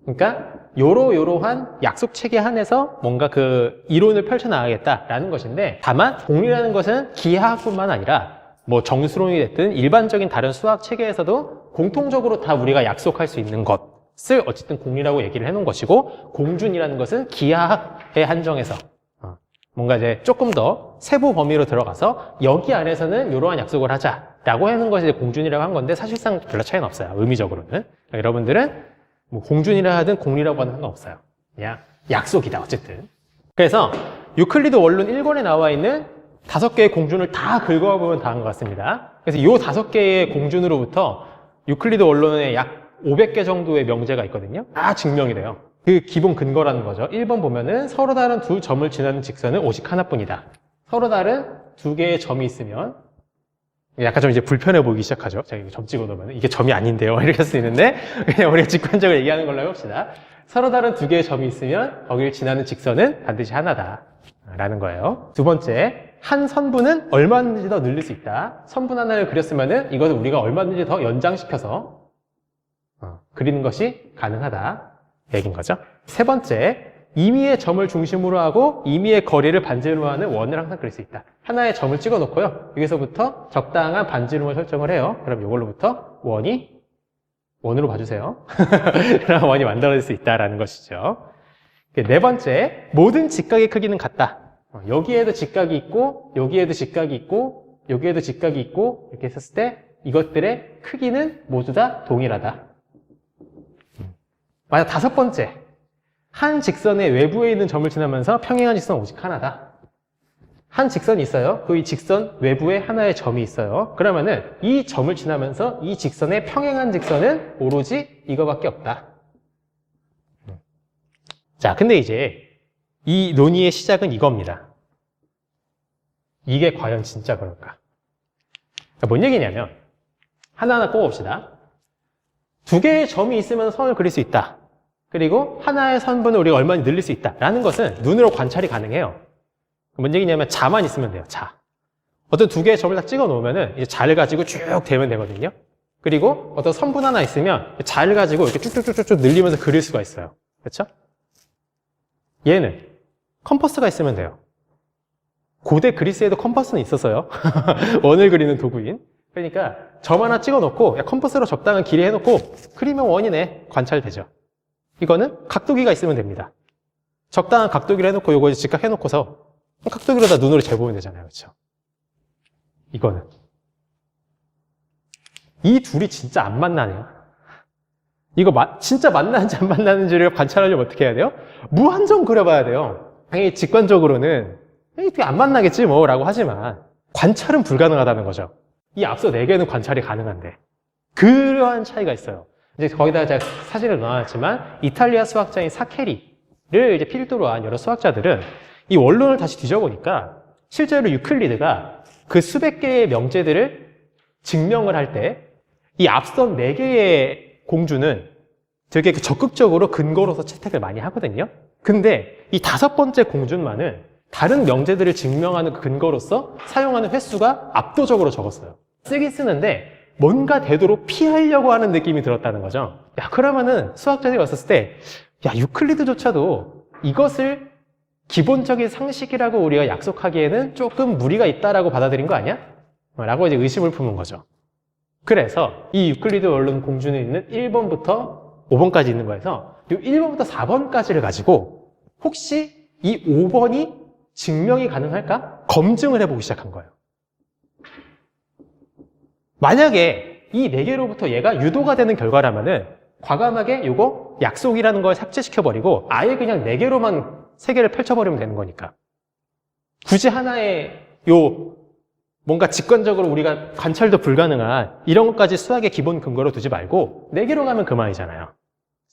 그러니까 요러한 약속 체계 안에서 뭔가 그 이론을 펼쳐나가겠다라는 것인데, 다만 공리라는 것은 기하학뿐만 아니라 뭐 정수론이 됐든 일반적인 다른 수학 체계에서도 공통적으로 다 우리가 약속할 수 있는 것을 어쨌든 공리라고 얘기를 해놓은 것이고, 공준이라는 것은 기하학에 한정해서 뭔가 이제 조금 더 세부 범위로 들어가서 여기 안에서는 이러한 약속을 하자라고 하는 것이 이제 공준이라고 한 건데, 사실상 별로 차이는 없어요. 의미적으로는. 그러니까 여러분들은 뭐 공준이라 하든 공리라고 하는 상관없어요. 그냥 약속이다 어쨌든. 그래서 유클리드 원론 1권에 나와 있는 5개의 공준을 다 긁어보면 다한 것 같습니다. 그래서 이 5개의 공준으로부터 유클리드 원론에 약 500개 정도의 명제가 있거든요. 다 증명이 돼요. 그 기본 근거라는 거죠. 1번 보면은 서로 다른 두 점을 지나는 직선은 오직 하나뿐이다. 서로 다른 두 개의 점이 있으면 약간 좀 이제 불편해 보이기 시작하죠. 자, 이거 점 찍어 놓으면 이게 점이 아닌데요. 이렇게 할 수 있는데, 그냥 우리가 직관적으로 얘기하는 걸로 해봅시다. 서로 다른 두 개의 점이 있으면 거기를 지나는 직선은 반드시 하나다. 라는 거예요. 두 번째, 한 선분은 얼마든지 더 늘릴 수 있다. 선분 하나를 그렸으면은 이것을 우리가 얼마든지 더 연장시켜서 그리는 것이 가능하다. 얘기인 거죠. 세 번째, 임의의 점을 중심으로 하고 임의의 거리를 반지름으로 하는 원을 항상 그릴 수 있다. 하나의 점을 찍어 놓고요. 여기서부터 적당한 반지름을 설정을 해요. 그럼 이걸로부터 원으로 봐주세요. 그럼 원이 만들어질 수 있다라는 것이죠. 네 번째, 모든 직각의 크기는 같다. 여기에도 직각이 있고, 여기에도 직각이 있고, 여기에도 직각이 있고, 이렇게 했을 때 이것들의 크기는 모두 다 동일하다. 맞아. 다섯 번째, 한 직선의 외부에 있는 점을 지나면서 평행한 직선은 오직 하나다. 한 직선이 있어요. 그 이 직선 외부에 하나의 점이 있어요. 그러면은 이 점을 지나면서 이 직선의 평행한 직선은 오로지 이거밖에 없다. 자, 근데 이제 이 논의의 시작은 이겁니다. 이게 과연 진짜 그럴까? 그러니까 뭔 얘기냐면, 하나하나 꼽아봅시다. 두 개의 점이 있으면 선을 그릴 수 있다. 그리고 하나의 선분을 우리가 얼마나 늘릴 수 있다라는 것은 눈으로 관찰이 가능해요. 뭔 얘기냐면 자만 있으면 돼요. 자. 어떤 두 개의 점을 딱 찍어 놓으면은 이제 자를 가지고 쭉 대면 되거든요. 그리고 어떤 선분 하나 있으면 자를 가지고 이렇게 쭉쭉쭉쭉 늘리면서 그릴 수가 있어요. 그렇죠? 얘는 컴퍼스가 있으면 돼요. 고대 그리스에도 컴퍼스는 있었어요. 원을 그리는 도구인. 그러니까 점 하나 찍어 놓고 컴퍼스로 적당한 길이 해놓고 그리면 원이네. 관찰되죠. 이거는 각도기가 있으면 됩니다. 적당한 각도기를 해놓고 요거 직각 해놓고서 각도기로 다 눈으로 재보면 되잖아요. 그렇죠? 이거는 이 둘이 진짜 안 만나네요. 이거 진짜 만나는지 안 만나는지를 관찰하려면 어떻게 해야 돼요? 무한정 그려봐야 돼요. 당연히 직관적으로는 어떻게 안 만나겠지 뭐 라고 하지만 관찰은 불가능하다는 거죠. 이 앞서 4개는 관찰이 가능한데 그러한 차이가 있어요. 이제 거기다가 제가 사진을 넣어놨지만 이탈리아 수학자인 사케리를 이제 필두로 한 여러 수학자들은 이 원론을 다시 뒤져보니까 실제로 유클리드가 그 수백 개의 명제들을 증명을 할 때 이 앞선 4개의 공주는 되게 적극적으로 근거로서 채택을 많이 하거든요. 근데 이 5번째 공준만은 다른 명제들을 증명하는 근거로서 사용하는 횟수가 압도적으로 적었어요. 쓰긴 쓰는데 뭔가 되도록 피하려고 하는 느낌이 들었다는 거죠. 야, 그러면은 수학자들이 왔었을 때, 야, 유클리드조차도 이것을 기본적인 상식이라고 우리가 약속하기에는 조금 무리가 있다라고 받아들인 거 아니야? 라고 이제 의심을 품은 거죠. 그래서 이 유클리드 원론 공주는 있는 1번부터 5번까지 있는 거에서 이 1번부터 4번까지를 가지고 혹시 이 5번이 증명이 가능할까? 검증을 해보기 시작한 거예요. 만약에 이 4개로부터 얘가 유도가 되는 결과라면은 과감하게 요거 약속이라는 걸 삭제시켜버리고 아예 그냥 4개로만 세계를 펼쳐버리면 되는 거니까. 굳이 하나의 요 뭔가 직관적으로 우리가 관찰도 불가능한 이런 것까지 수학의 기본 근거로 두지 말고 4개로 가면 그만이잖아요.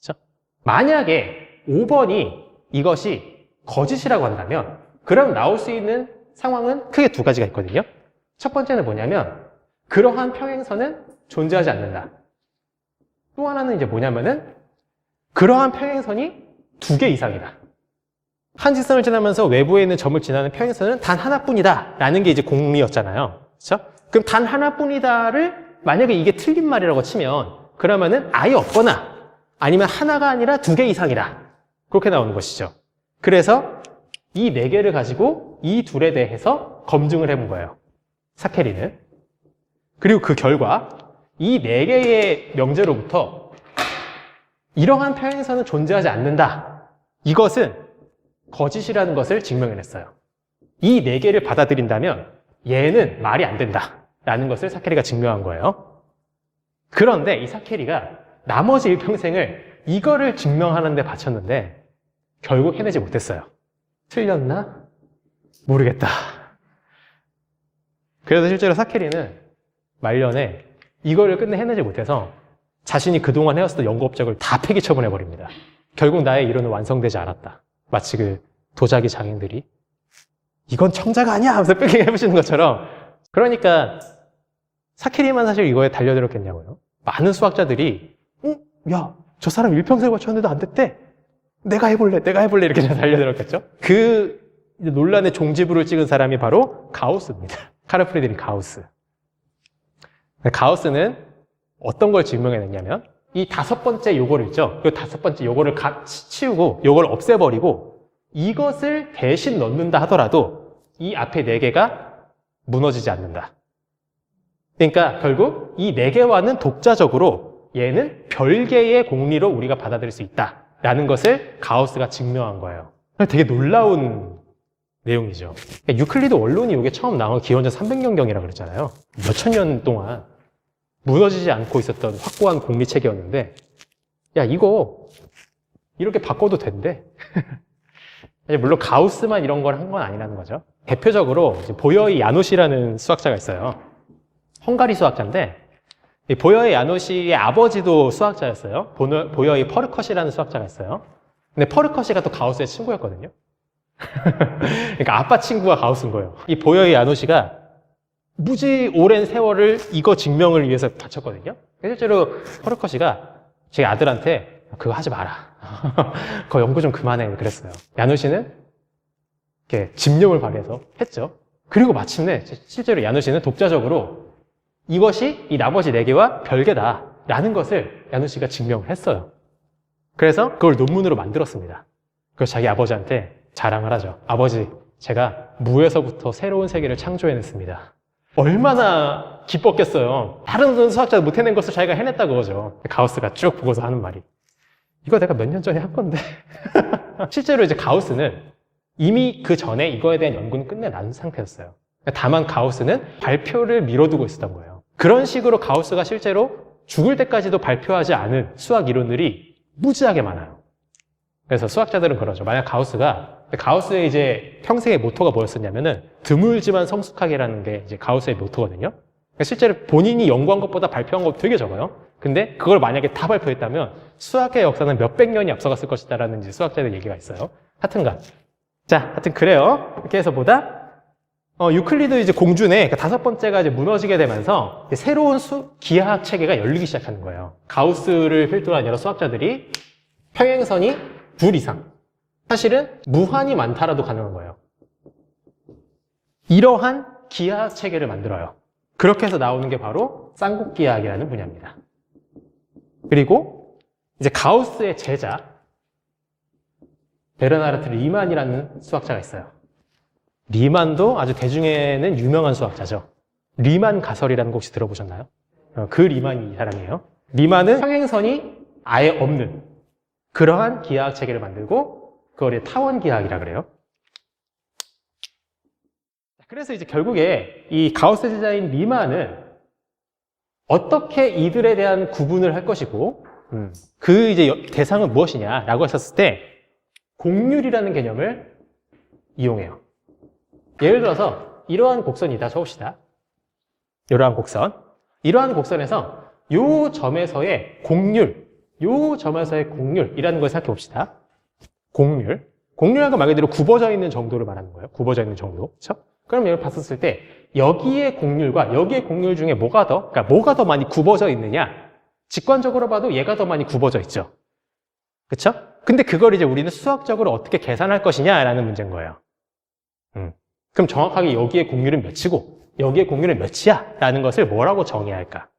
그렇죠? 만약에 5번이 이것이 거짓이라고 한다면 그럼 나올 수 있는 상황은 크게 2가지가 있거든요. 첫 번째는 뭐냐면 그러한 평행선은 존재하지 않는다. 또 하나는 이제 뭐냐면은 그러한 평행선이 2개 이상이다. 한 직선을 지나면서 외부에 있는 점을 지나는 평행선은 단 하나뿐이다 라는 게 이제 공리였잖아요. 그렇죠? 그럼 단 하나뿐이다를 만약에 이게 틀린 말이라고 치면 그러면은 아예 없거나 아니면 하나가 아니라 2개 이상이다. 그렇게 나오는 것이죠. 그래서 이 4개를 가지고 이 둘에 대해서 검증을 해본 거예요. 사케리는. 그리고 그 결과 이 4개의 명제로부터 이러한 평행선은 존재하지 않는다. 이것은 거짓이라는 것을 증명해냈어요. 이 4개를 받아들인다면 얘는 말이 안 된다 라는 것을 사케리가 증명한 거예요. 그런데 이 사케리가 나머지 일평생을 이거를 증명하는 데 바쳤는데 결국 해내지 못했어요. 틀렸나? 모르겠다. 그래서 실제로 사케리는 말년에 이거를 끝내 해내지 못해서 자신이 그동안 해왔었던 연구 업적을 다 폐기 처분해버립니다. 결국 나의 이론은 완성되지 않았다. 마치 그 도자기 장인들이 이건 청자가 아니야 하면서 뺏기게 해보시는 것처럼. 그러니까 사케리만 사실 이거에 달려들었겠냐고요. 많은 수학자들이 야, 저 사람 일평생 거쳤는데도 안 됐대. 내가 해볼래 이렇게 달려들었겠죠. 그 논란의 종지부를 찍은 사람이 바로 가우스입니다. 카르 프리드리히 가우스. 가우스는 어떤 걸 증명해냈냐면 이 5번째 요거를 있죠. 이 5번째 요거를 치우고 요걸 없애버리고 이것을 대신 넣는다 하더라도 이 앞에 4개가 무너지지 않는다. 그러니까 결국 이 4개와는 독자적으로 얘는 별개의 공리로 우리가 받아들일 수 있다라는 것을 가우스가 증명한 거예요. 되게 놀라운 내용이죠. 유클리드 원론이 이게 처음 나온 기원전 300년경이라고 그랬잖아요. 몇천 년 동안 무너지지 않고 있었던 확고한 공리체계였는데 야, 이거 이렇게 바꿔도 된대. 물론 가우스만 이런 걸 한 건 아니라는 거죠. 대표적으로 보여이 야노시라는 수학자가 있어요. 헝가리 수학자인데 보여이 야노시의 아버지도 수학자였어요. 보여이 퍼르컷이라는 수학자가 있어요. 근데 퍼르컷이가 또 가우스의 친구였거든요. 그러니까 아빠 친구가 가우스인 거예요. 이 보여이 야노시가 무지 오랜 세월을 이거 증명을 위해서 바쳤거든요. 실제로 퍼르컷이가 제 아들한테 그거 하지 마라. 그거 연구 좀 그만해. 그랬어요. 야노시는 이렇게 집념을 발휘해서 했죠. 그리고 마침내 실제로 야노시는 독자적으로 이것이 이 나머지 4개와 별개다라는 것을 야노시가 증명을 했어요. 그래서 그걸 논문으로 만들었습니다. 그래서 자기 아버지한테 자랑을 하죠. 아버지, 제가 무에서부터 새로운 세계를 창조해냈습니다. 얼마나 기뻤겠어요. 다른 수학자도 못 해낸 것을 자기가 해냈다고 그러죠. 가우스가 쭉 보고서 하는 말이 이거 내가 몇 년 전에 한 건데. 실제로 이제 가우스는 이미 그 전에 이거에 대한 연구는 끝내난 상태였어요. 다만 가우스는 발표를 미뤄두고 있었던 거예요. 그런 식으로 가우스가 실제로 죽을 때까지도 발표하지 않은 수학 이론들이 무지하게 많아요. 그래서 수학자들은 그러죠. 만약 가우스의 이제 평생의 모토가 뭐였었냐면은 드물지만 성숙하게라는 게 이제 가우스의 모토거든요. 실제로 본인이 연구한 것보다 발표한 거 되게 적어요. 근데 그걸 만약에 다 발표했다면 수학의 역사는 몇백 년이 앞서갔을 것이다라는 이제 수학자들 얘기가 있어요. 하여튼 그래요. 이렇게 해서 유클리드 이제 공준의 5번째가 이제 무너지게 되면서 새로운 기하학 체계가 열리기 시작하는 거예요. 가우스를 필두로 한 여러 수학자들이 평행선이 2 이상. 사실은 무한히 많다라도 가능한 거예요. 이러한 기하학 체계를 만들어요. 그렇게 해서 나오는 게 바로 쌍곡기하학이라는 분야입니다. 그리고 이제 가우스의 제자 베르나르트 리만이라는 수학자가 있어요. 리만도 아주 대중에는 유명한 수학자죠. 리만 가설이라는 거 혹시 들어보셨나요? 그 리만이 이 사람이에요. 리만은 평행선이 아예 없는 그러한 기하학 체계를 만들고 그걸 타원 기하학이라 그래요. 그래서 이제 결국에 이 가우스 제자인 리만은 어떻게 이들에 대한 구분을 할 것이고 그 이제 대상은 무엇이냐라고 했었을 때 곡률이라는 개념을 이용해요. 예를 들어서 이러한 곡선이다 쳐봅시다. 이러한 곡선. 이러한 곡선에서 요 점에서의 곡률, 요 점에서의 곡률이라는 걸 생각해 봅시다. 곡률. 곡률이라는 건 말 그대로 굽어져 있는 정도를 말하는 거예요. 굽어져 있는 정도. 그렇죠? 그럼 여기 봤었을 때 여기의 곡률과 여기의 곡률 중에 그러니까 뭐가 더 많이 굽어져 있느냐? 직관적으로 봐도 얘가 더 많이 굽어져 있죠. 그렇죠? 근데 그걸 이제 우리는 수학적으로 어떻게 계산할 것이냐라는 문제인 거예요. 그럼 정확하게 여기의 곡률은 몇이고 여기의 곡률은 몇이야? 라는 것을 뭐라고 정의해야 할까?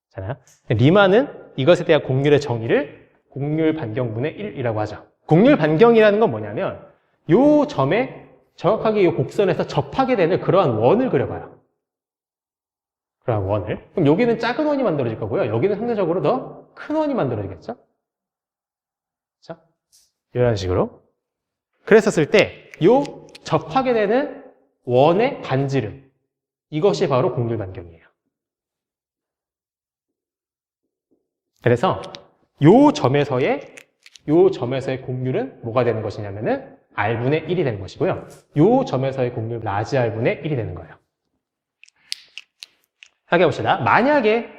잖아요. 리만은 이것에 대한 곡률의 정의를 곡률 반경분의 1이라고 하죠. 곡률 반경이라는 건 뭐냐면 요 점에 정확하게 이 곡선에서 접하게 되는 그러한 원을 그려봐요. 그러한 원을. 그럼 여기는 작은 원이 만들어질 거고요. 여기는 상대적으로 더 큰 원이 만들어지겠죠? 그렇죠? 이런 식으로. 그랬었을 때 요 접하게 되는 원의 반지름. 이것이 바로 곡률 반경이에요. 그래서 요 점에서의 곡률은 뭐가 되는 것이냐면은 R분의 1이 되는 것이고요. 요 점에서의 곡률 라지 R분의 1이 되는 거예요. 하게 봅시다. 만약에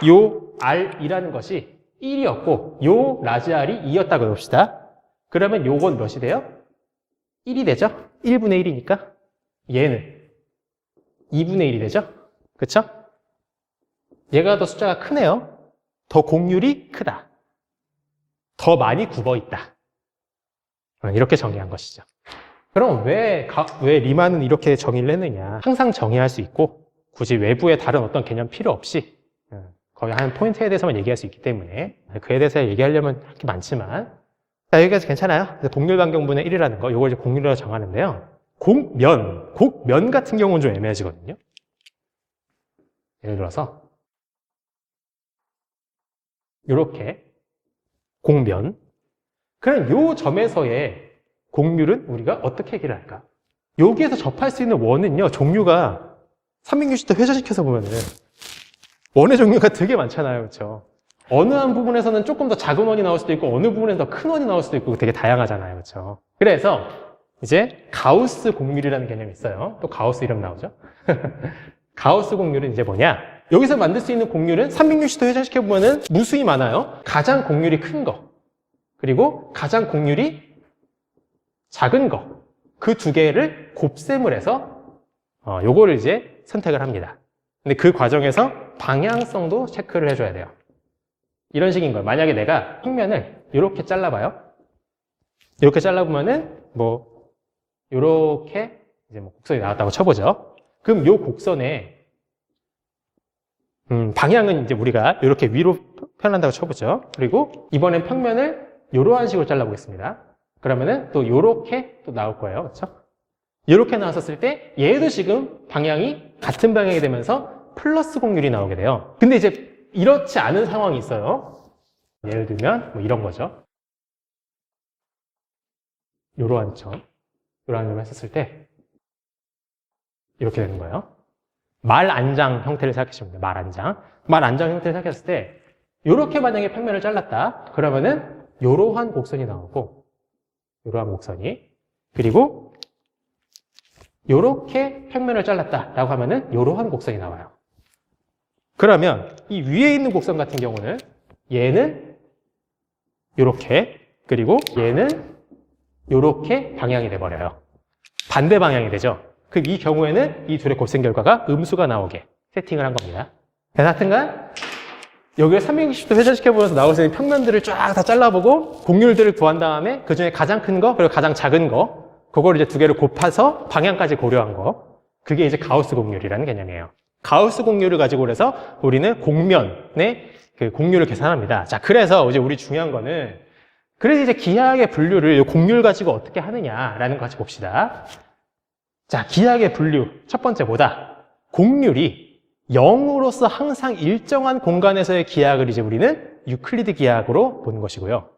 요 R이라는 것이 1이었고 요 라지 R이 2였다고 해봅시다. 그러면 요건 몇이 돼요? 1이 되죠? 1분의 1이니까 얘는 2분의 1이 되죠? 그쵸? 얘가 더 숫자가 크네요. 더 곡률이 크다. 더 많이 굽어 있다. 이렇게 정의한 것이죠. 그럼 왜 리만은 이렇게 정의를 했느냐? 항상 정의할 수 있고 굳이 외부의 다른 어떤 개념 필요 없이 거의 한 포인트에 대해서만 얘기할 수 있기 때문에 그에 대해서 얘기하려면 할 게 많지만 자, 여기까지 괜찮아요. 곡률 반경분의 1이라는 거, 요걸 이제 곡률이라고 정하는데요. 곡면 같은 경우는 좀 애매해지거든요. 예를 들어서 요렇게 곡면. 그럼 요 점에서의 곡률은 우리가 어떻게 얘기를 할까? 여기에서 접할 수 있는 원은요, 종류가 360도 회전시켜서 보면은 원의 종류가 되게 많잖아요. 그렇죠? 어느 한 부분에서는 조금 더 작은 원이 나올 수도 있고 어느 부분에서 더 큰 원이 나올 수도 있고 되게 다양하잖아요. 그렇죠? 그래서 이제 가우스 곡률이라는 개념이 있어요. 또 가우스 이름 나오죠? 가우스 곡률은 이제 뭐냐? 여기서 만들 수 있는 곡률은 360도 회전시켜 보면은 무수히 많아요. 가장 곡률이 큰 거, 그리고 가장 곡률이 작은 거, 그 두 개를 곱셈을 해서 요거를 이제 선택을 합니다. 근데 그 과정에서 방향성도 체크를 해줘야 돼요. 이런 식인 거예요. 만약에 내가 평면을 이렇게 잘라봐요. 이렇게 잘라보면은 이렇게 이제 곡선이 나왔다고 쳐보죠. 그럼 요 곡선의 방향은 이제 우리가 이렇게 위로 편한다고 쳐보죠. 그리고 이번엔 평면을 이러한 식으로 잘라보겠습니다. 그러면은 또 이렇게 또 나올 거예요. 그렇죠? 이렇게 나왔었을 때 얘도 지금 방향이 같은 방향이 되면서 플러스 곡률이 나오게 돼요. 근데 이제 이렇지 않은 상황이 있어요. 예를 들면 이런 거죠. 이러한 점 했었을 때 이렇게 되는 거예요. 말안장 형태를 생각하시면 돼요. 말안장 형태를 생각했을 때 이렇게 만약에 평면을 잘랐다. 그러면은 이러한 곡선이 나오고 이러한 곡선이, 그리고 이렇게 평면을 잘랐다라고 하면은 이러한 곡선이 나와요. 그러면 이 위에 있는 곡선 같은 경우는 얘는 이렇게, 그리고 얘는 이렇게 방향이 돼버려요. 반대 방향이 되죠. 그럼 이 경우에는 이 둘의 곱셈 결과가 음수가 나오게 세팅을 한 겁니다. 그래서 하여튼간 여기를 360도 회전시켜보면서 나올 수 있는 평면들을 쫙 다 잘라보고 곡률들을 구한 다음에 그 중에 가장 큰 거, 그리고 가장 작은 거, 그걸 이제 두 개를 곱해서 방향까지 고려한 거, 그게 이제 가우스 곡률이라는 개념이에요. 가우스 곡률을 가지고 그래서 우리는 곡면의 그 곡률을 계산합니다. 자, 그래서 이제 우리 중요한 거는 그래서 이제 기하학의 분류를 곡률 가지고 어떻게 하느냐라는 거 같이 봅시다. 자, 기하학의 분류 첫 번째 뭐다? 곡률이 0으로서 항상 일정한 공간에서의 기하학을 이제 우리는 유클리드 기하학으로 보는 것이고요.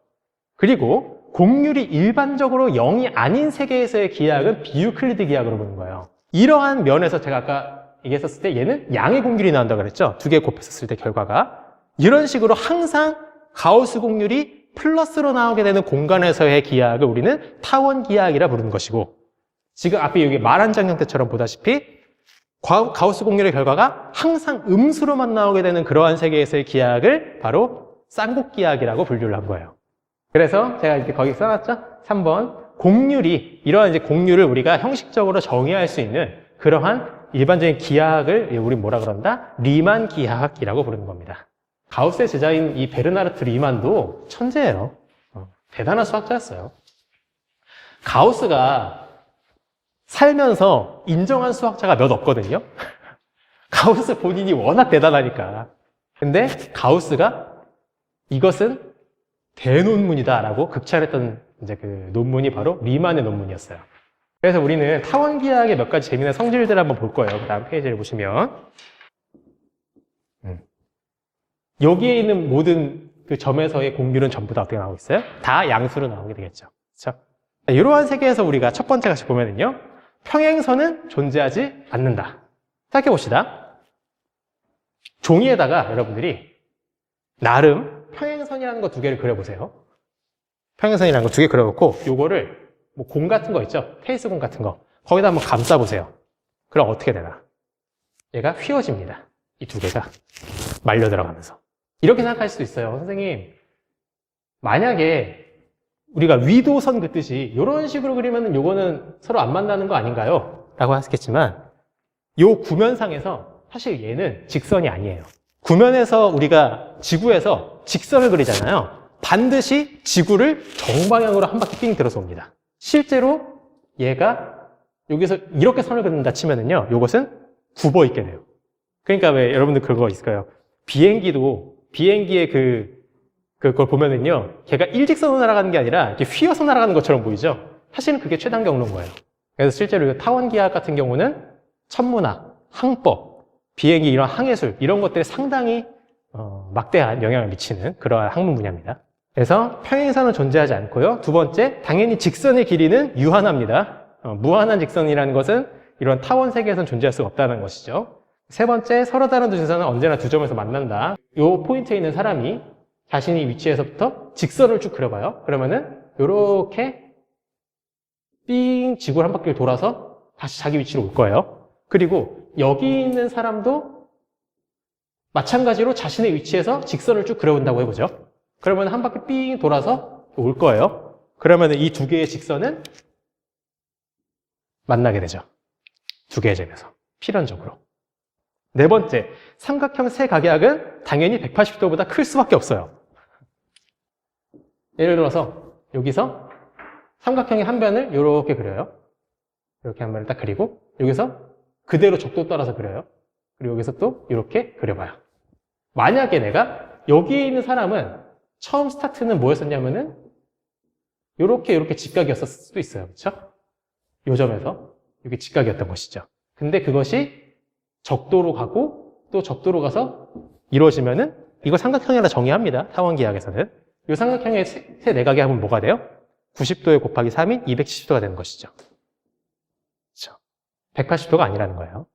그리고 곡률이 일반적으로 0이 아닌 세계에서의 기하학은 비유클리드 기하학으로 보는 거예요. 이러한 면에서 제가 아까 얘기했었을 때 얘는 양의 곡률이 나온다고 그랬죠? 두 개 곱했었을 때 결과가. 이런 식으로 항상 가우스 곡률이 플러스로 나오게 되는 공간에서의 기하학을 우리는 타원 기하학이라 부르는 것이고, 지금 앞에 여기 말한장 형태처럼 보다시피 가우스 곡률의 결과가 항상 음수로만 나오게 되는 그러한 세계에서의 기하학을 바로 쌍곡 기하학이라고 분류를 한 거예요. 그래서 제가 이렇게 거기 써놨죠? 3번. 곡률이, 이러한 이제 곡률을 우리가 형식적으로 정의할 수 있는 그러한 일반적인 기하학을 우리 뭐라 그런다? 리만 기하학이라고 부르는 겁니다. 가우스의 제자인 이 베르나르트 리만도 천재예요. 대단한 수학자였어요. 가우스가 살면서 인정한 수학자가 몇 없거든요. 가우스 본인이 워낙 대단하니까. 근데 가우스가 이것은 대논문이다라고 극찬했던 이제 그 논문이 바로 리만의 논문이었어요. 그래서 우리는 타원 기하학의 몇 가지 재미난 성질들을 한번 볼 거예요. 그 다음 페이지를 보시면 여기에 있는 모든 그 점에서의 곡률은 전부 다 어떻게 나오고 있어요? 다 양수로 나오게 되겠죠. 그렇죠? 이러한 세계에서 우리가 첫 번째 같이 보면은요, 평행선은 존재하지 않는다. 생각해 봅시다. 종이에다가 여러분들이 나름 평행선이라는 거 두 개를 그려보세요. 평행선이라는 거 두 개 그려놓고 요거를 뭐 공 같은 거 있죠? 테니스 공 같은 거 거기다 한번 감싸보세요. 그럼 어떻게 되나? 얘가 휘어집니다. 이 두 개가 말려 들어가면서. 이렇게 생각할 수도 있어요. 선생님, 만약에 우리가 위도선 긋듯이 이런 식으로 그리면 요거는 서로 안 만나는 거 아닌가요? 라고 하셨겠지만 요 구면상에서 사실 얘는 직선이 아니에요. 구면에서 우리가 지구에서 직선을 그리잖아요. 반드시 지구를 정방향으로 한 바퀴 삥 들어서 옵니다. 실제로 얘가 여기서 이렇게 선을 그린다 치면은요, 요것은 굽어 있게 돼요. 그러니까 왜 여러분들 그거 있을까요? 비행기의 그걸 보면은요, 걔가 일직선으로 날아가는 게 아니라 이렇게 휘어서 날아가는 것처럼 보이죠? 사실은 그게 최단 경로인 거예요. 그래서 실제로 타원 기하학 같은 경우는 천문학, 항법, 비행기 이런 항해술 이런 것들에 상당히 막대한 영향을 미치는 그러한 학문 분야입니다. 그래서 평행선은 존재하지 않고요. 두 번째, 당연히 직선의 길이는 유한합니다. 무한한 직선이라는 것은 이런 타원 세계에서는 존재할 수가 없다는 것이죠. 세 번째, 서로 다른 두 지선은 언제나 두 점에서 만난다. 이 포인트에 있는 사람이 자신이 위치에서부터 직선을 쭉 그려봐요. 그러면은 이렇게 삥 지구를 한 바퀴를 돌아서 다시 자기 위치로 올 거예요. 그리고 여기 있는 사람도 마찬가지로 자신의 위치에서 직선을 쭉 그려본다고 해보죠. 그러면 한 바퀴 삥 돌아서 올 거예요. 그러면 이 두 개의 직선은 만나게 되죠. 두 개의 점에서 필연적으로. 네 번째, 삼각형 세각약은 당연히 180도보다 클 수밖에 없어요. 예를 들어서 여기서 삼각형의 한 변을 이렇게 그려요. 이렇게 한 변을 딱 그리고 여기서 그대로 적도 따라서 그려요. 그리고 여기서 또 이렇게 그려봐요. 만약에 내가 여기에 있는 사람은 처음 스타트는 뭐였었냐면은 이렇게 직각이었을 수도 있어요. 그렇죠? 이 점에서 이게 직각이었던 것이죠. 근데 그것이 적도로 가고 또 적도로 가서 이루어지면은 이걸 삼각형이라 정의합니다. 타원기하학에서는. 이 삼각형의 세 내각이 하면 뭐가 돼요? 90도에 곱하기 3인 270도가 되는 것이죠. 그렇죠? 180도가 아니라는 거예요.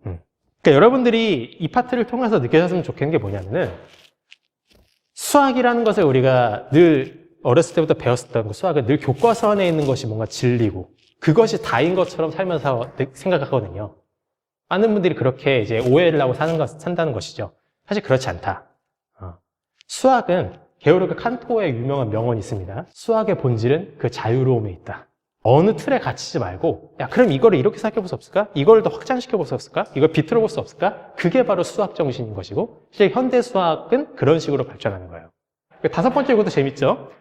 그러니까 여러분들이 이 파트를 통해서 느껴졌으면 좋겠는 게 뭐냐면은 수학이라는 것을 우리가 늘 어렸을 때부터 배웠었던 그 수학은 늘 교과서 안에 있는 것이 뭔가 진리고 그것이 다인 것처럼 살면서 생각하거든요. 많은 분들이 그렇게 이제 오해를 하고 산다는 것이죠. 사실 그렇지 않다. 수학은 게오르크 칸토의 유명한 명언이 있습니다. 수학의 본질은 그 자유로움에 있다. 어느 틀에 갇히지 말고 야 그럼 이거를 이렇게 생각해 볼 수 없을까? 이걸 더 확장시켜 볼 수 없을까? 이걸 비틀어 볼 수 없을까? 그게 바로 수학 정신인 것이고 실제 현대 수학은 그런 식으로 발전하는 거예요. 다섯 번째 이것도 재밌죠?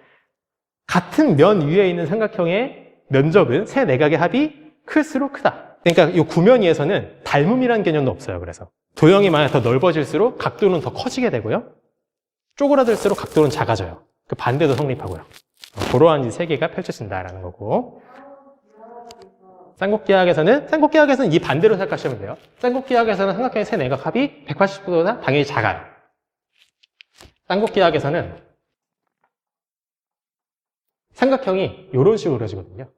같은 면 위에 있는 삼각형의 면적은 세 내각의 합이 클수록 크다. 그러니까 이 구면위에서는 닮음이라는 개념도 없어요. 그래서 도형이 만약 더 넓어질수록 각도는 더 커지게 되고요. 쪼그라들수록 각도는 작아져요. 그 반대도 성립하고요. 그러한 이 세 개가 펼쳐진다라는 거고. 쌍곡기하학에서는 이 반대로 생각하시면 돼요. 쌍곡기하학에서는 삼각형의 세 내각합이 180도보다 당연히 작아요. 쌍곡기하학에서는 삼각형이 이런 식으로 그려지거든요.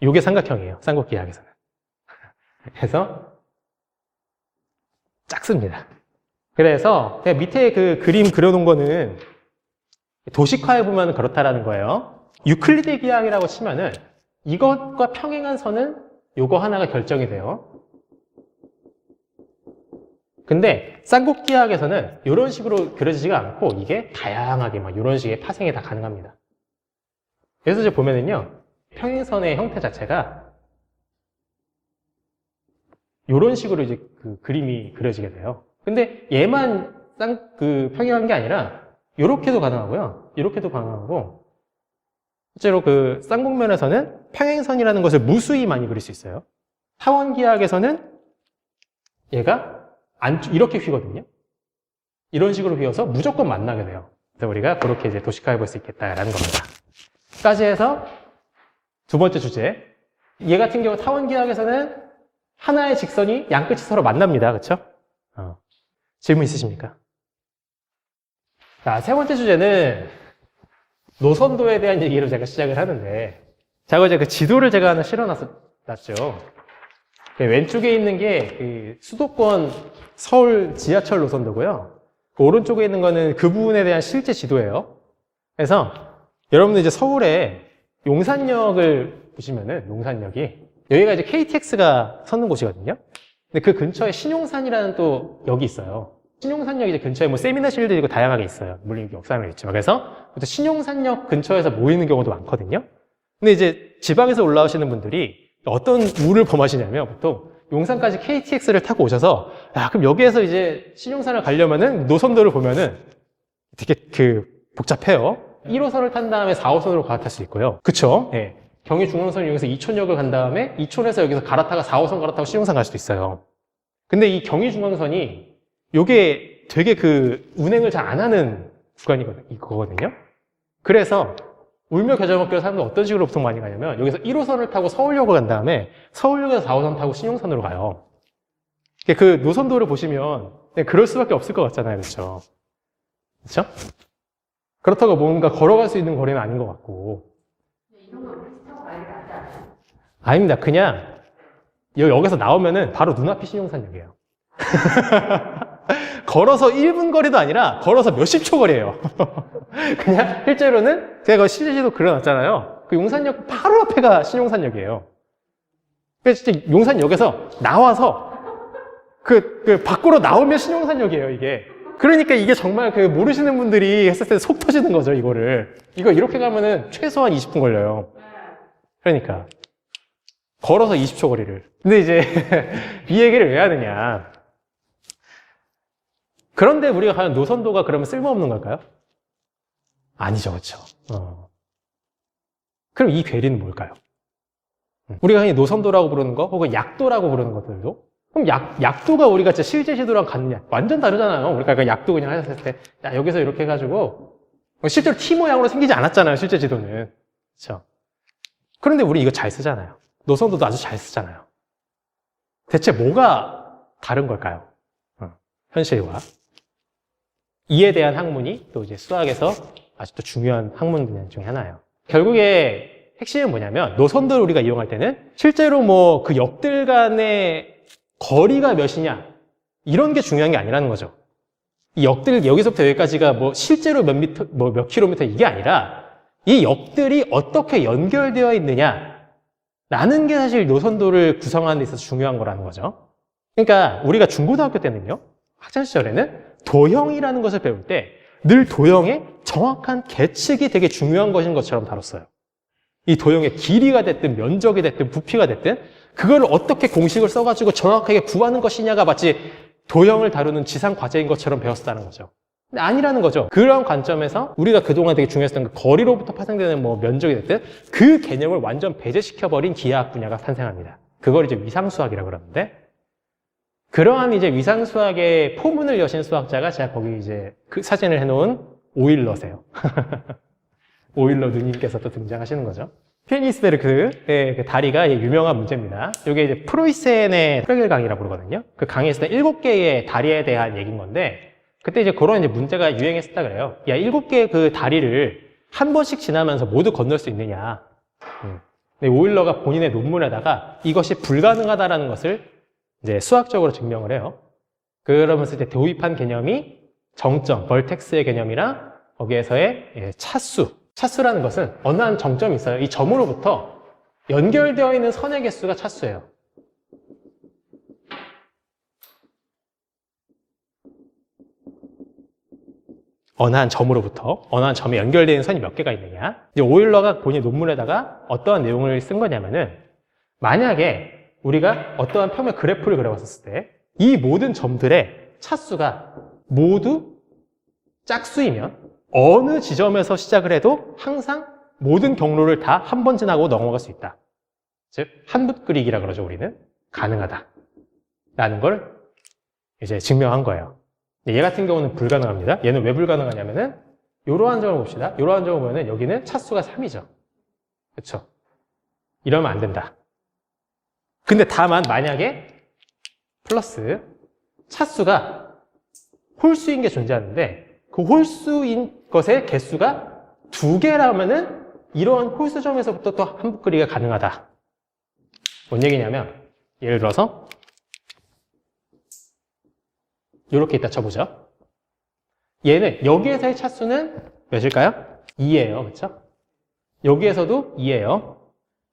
이게 삼각형이에요. 쌍곡기하학에서는. 그래서 작습니다. 그래서 밑에 그 그림 그려놓은 거는 도식화해 보면 그렇다라는 거예요. 유클리드 기하학이라고 치면은 이것과 평행한 선은 요거 하나가 결정이 돼요. 근데 쌍곡기하학에서는 이런 식으로 그려지지가 않고 이게 다양하게 막 이런 식의 파생이 다 가능합니다. 그래서 이제 보면은요, 평행선의 형태 자체가 이런 식으로 이제 그 그림이 그려지게 돼요. 근데 얘만 평행한 게 아니라 이렇게도 가능하고요, 이렇게도 가능하고. 실제로 그 쌍곡면에서는 평행선이라는 것을 무수히 많이 그릴 수 있어요. 타원기하학에서는 얘가 이렇게 휘거든요. 이런 식으로 휘어서 무조건 만나게 돼요. 그래서 우리가 그렇게 이제 도식화해 볼 수 있겠다라는 겁니다. 까지 해서 두 번째 주제. 얘 같은 경우 타원기하학에서는 하나의 직선이 양 끝이 서로 만납니다. 그렇죠? 질문 있으십니까? 자, 세 번째 주제는 노선도에 대한 얘기로 제가 시작을 하는데, 자, 이제 그 지도를 제가 하나 실어놨죠. 왼쪽에 있는 게 그 수도권 서울 지하철 노선도고요. 그 오른쪽에 있는 거는 그 부분에 대한 실제 지도예요. 그래서 여러분들 이제 서울에 용산역을 보시면은 용산역이 여기가 이제 KTX가 서는 곳이거든요. 근데 그 근처에 신용산이라는 또 역이 있어요. 신용산역 이제 근처에 뭐 세미나실도 있고 다양하게 있어요. 물론 역사는 있지만. 그래서 신용산역 근처에서 모이는 경우도 많거든요. 근데 이제 지방에서 올라오시는 분들이 어떤 우를 범하시냐면 보통 용산까지 KTX를 타고 오셔서, 야, 그럼 여기에서 이제 신용산을 가려면은 노선도를 보면은 되게 복잡해요. 1호선을 탄 다음에 4호선으로 갈아탈 수 있고요. 그쵸? 예. 경의중앙선을 이용해서 이촌역을 간 다음에 이촌에서 여기서 갈아타가 4호선 갈아타고 신용산 갈 수도 있어요. 근데 이 경의중앙선이 요게 되게 운행을 잘 안 하는 구간이거든요. 그래서 울며 겨자 먹기로 사람들 어떤 식으로 보통 많이 가냐면 여기서 1호선을 타고 서울역을 간 다음에 서울역에서 4호선 타고 신용산으로 가요. 그 노선도를 보시면 그럴 수밖에 없을 것 같잖아요. 그렇죠? 그렇죠? 그렇다고 뭔가 걸어갈 수 있는 거리는 아닌 것 같고. 이런 걸 택시 타고 가야 되지 않아요? 아닙니다. 그냥 여기서 나오면은 바로 눈앞이 신용산역이에요. 걸어서 1분 거리도 아니라 걸어서 몇십 초 거리예요. 그냥 실제로는 제가 실제지도 그려놨잖아요. 그 용산역 바로 앞에가 신용산역이에요. 그래서 진짜 용산역에서 나와서 밖으로 나오면 신용산역이에요, 이게. 그러니까 이게 정말 모르시는 분들이 했을 때 속 터지는 거죠, 이거를. 이거 이렇게 가면은 최소한 20분 걸려요. 그러니까. 걸어서 20초 거리를. 근데 이제 이 얘기를 왜 하느냐. 그런데 우리가 과연 노선도가 그러면 쓸모없는 걸까요? 아니죠, 그렇죠? 그럼 이 괴리는 뭘까요? 우리가 흔히 노선도라고 부르는 거, 혹은 약도라고 부르는 것들도, 그럼 약도가 우리가 진짜 실제 지도랑 같느냐? 완전 다르잖아요. 우리가 그 약도 그냥 하셨을 때, 야, 여기서 이렇게 해가지고, 실제로 T 모양으로 생기지 않았잖아요, 실제 지도는. 그렇죠? 그런데 우리 이거 잘 쓰잖아요. 노선도도 아주 잘 쓰잖아요. 대체 뭐가 다른 걸까요? 현실과. 이에 대한 학문이 또 이제 수학에서 아주 또 중요한 학문 분야 중에 하나예요. 결국에 핵심은 뭐냐면 노선도를 우리가 이용할 때는 실제로 뭐 그 역들 간의 거리가 몇이냐 이런 게 중요한 게 아니라는 거죠. 이 역들 여기서부터 여기까지가 뭐 실제로 몇 킬로미터 이게 아니라 이 역들이 어떻게 연결되어 있느냐 라는 게 사실 노선도를 구성하는 데 있어서 중요한 거라는 거죠. 그러니까 우리가 중고등학교 때는요, 학창 시절에는 도형이라는 것을 배울 때 늘 도형의 정확한 계측이 되게 중요한 것인 것처럼 다뤘어요. 이 도형의 길이가 됐든 면적이 됐든 부피가 됐든 그걸 어떻게 공식을 써가지고 정확하게 구하는 것이냐가 마치 도형을 다루는 지상 과제인 것처럼 배웠다는 거죠. 근데 아니라는 거죠. 그런 관점에서 우리가 그동안 되게 중요했던 그 거리로부터 파생되는 뭐 면적이 됐든 그 개념을 완전 배제시켜버린 기하학 분야가 탄생합니다. 그걸 이제 위상수학이라고 그러는데, 그러한 이제 위상수학의 포문을 여신 수학자가 제가 거기 이제 그 사진을 해놓은 오일러세요. 오일러 누님께서 또 등장하시는 거죠. 케니스베르크의 그 다리가 유명한 문제입니다. 이게 이제 프로이센의 프레겔 강이라고 그러거든요. 그 강의에서 7개의 다리에 대한 얘기인 건데, 그때 이제 그런 이제 문제가 유행했었다 그래요. 야, 7개의 그 다리를 한 번씩 지나면서 모두 건널 수 있느냐. 근데 오일러가 본인의 논문에다가 이것이 불가능하다라는 것을 이제 수학적으로 증명을 해요. 그러면서 이제 도입한 개념이 정점, 벌텍스의 개념이랑 거기에서의 차수. 차수라는 것은 어느 한 정점이 있어요. 이 점으로부터 연결되어 있는 선의 개수가 차수예요. 어느 한 점으로부터 어느 한 점에 연결되어 있는 선이 몇 개가 있느냐. 이제 오일러가 본인 논문에다가 어떠한 내용을 쓴 거냐면은, 만약에 우리가 어떠한 평면 그래프를 그려봤었을 때 이 모든 점들의 차수가 모두 짝수이면 어느 지점에서 시작을 해도 항상 모든 경로를 다 한 번 지나고 넘어갈 수 있다. 즉 한붓 그리기라 그러죠. 우리는 가능하다 라는 걸 이제 증명한 거예요. 얘 같은 경우는 불가능합니다. 얘는 왜 불가능하냐면은 이러한 점을 봅시다. 이러한 점을 보면은 여기는 차수가 3이죠. 그렇죠? 이러면 안 된다. 근데 다만 만약에 플러스 차수가 홀수인 게 존재하는데 그 홀수인 것의 개수가 2개라면은 이러한 홀수점에서부터 또 한붓 그리기가 가능하다. 뭔 얘기냐면, 예를 들어서 이렇게 있다 쳐보죠. 얘는 여기에서의 차수는 몇일까요? 2예요. 그렇죠? 여기에서도 2예요.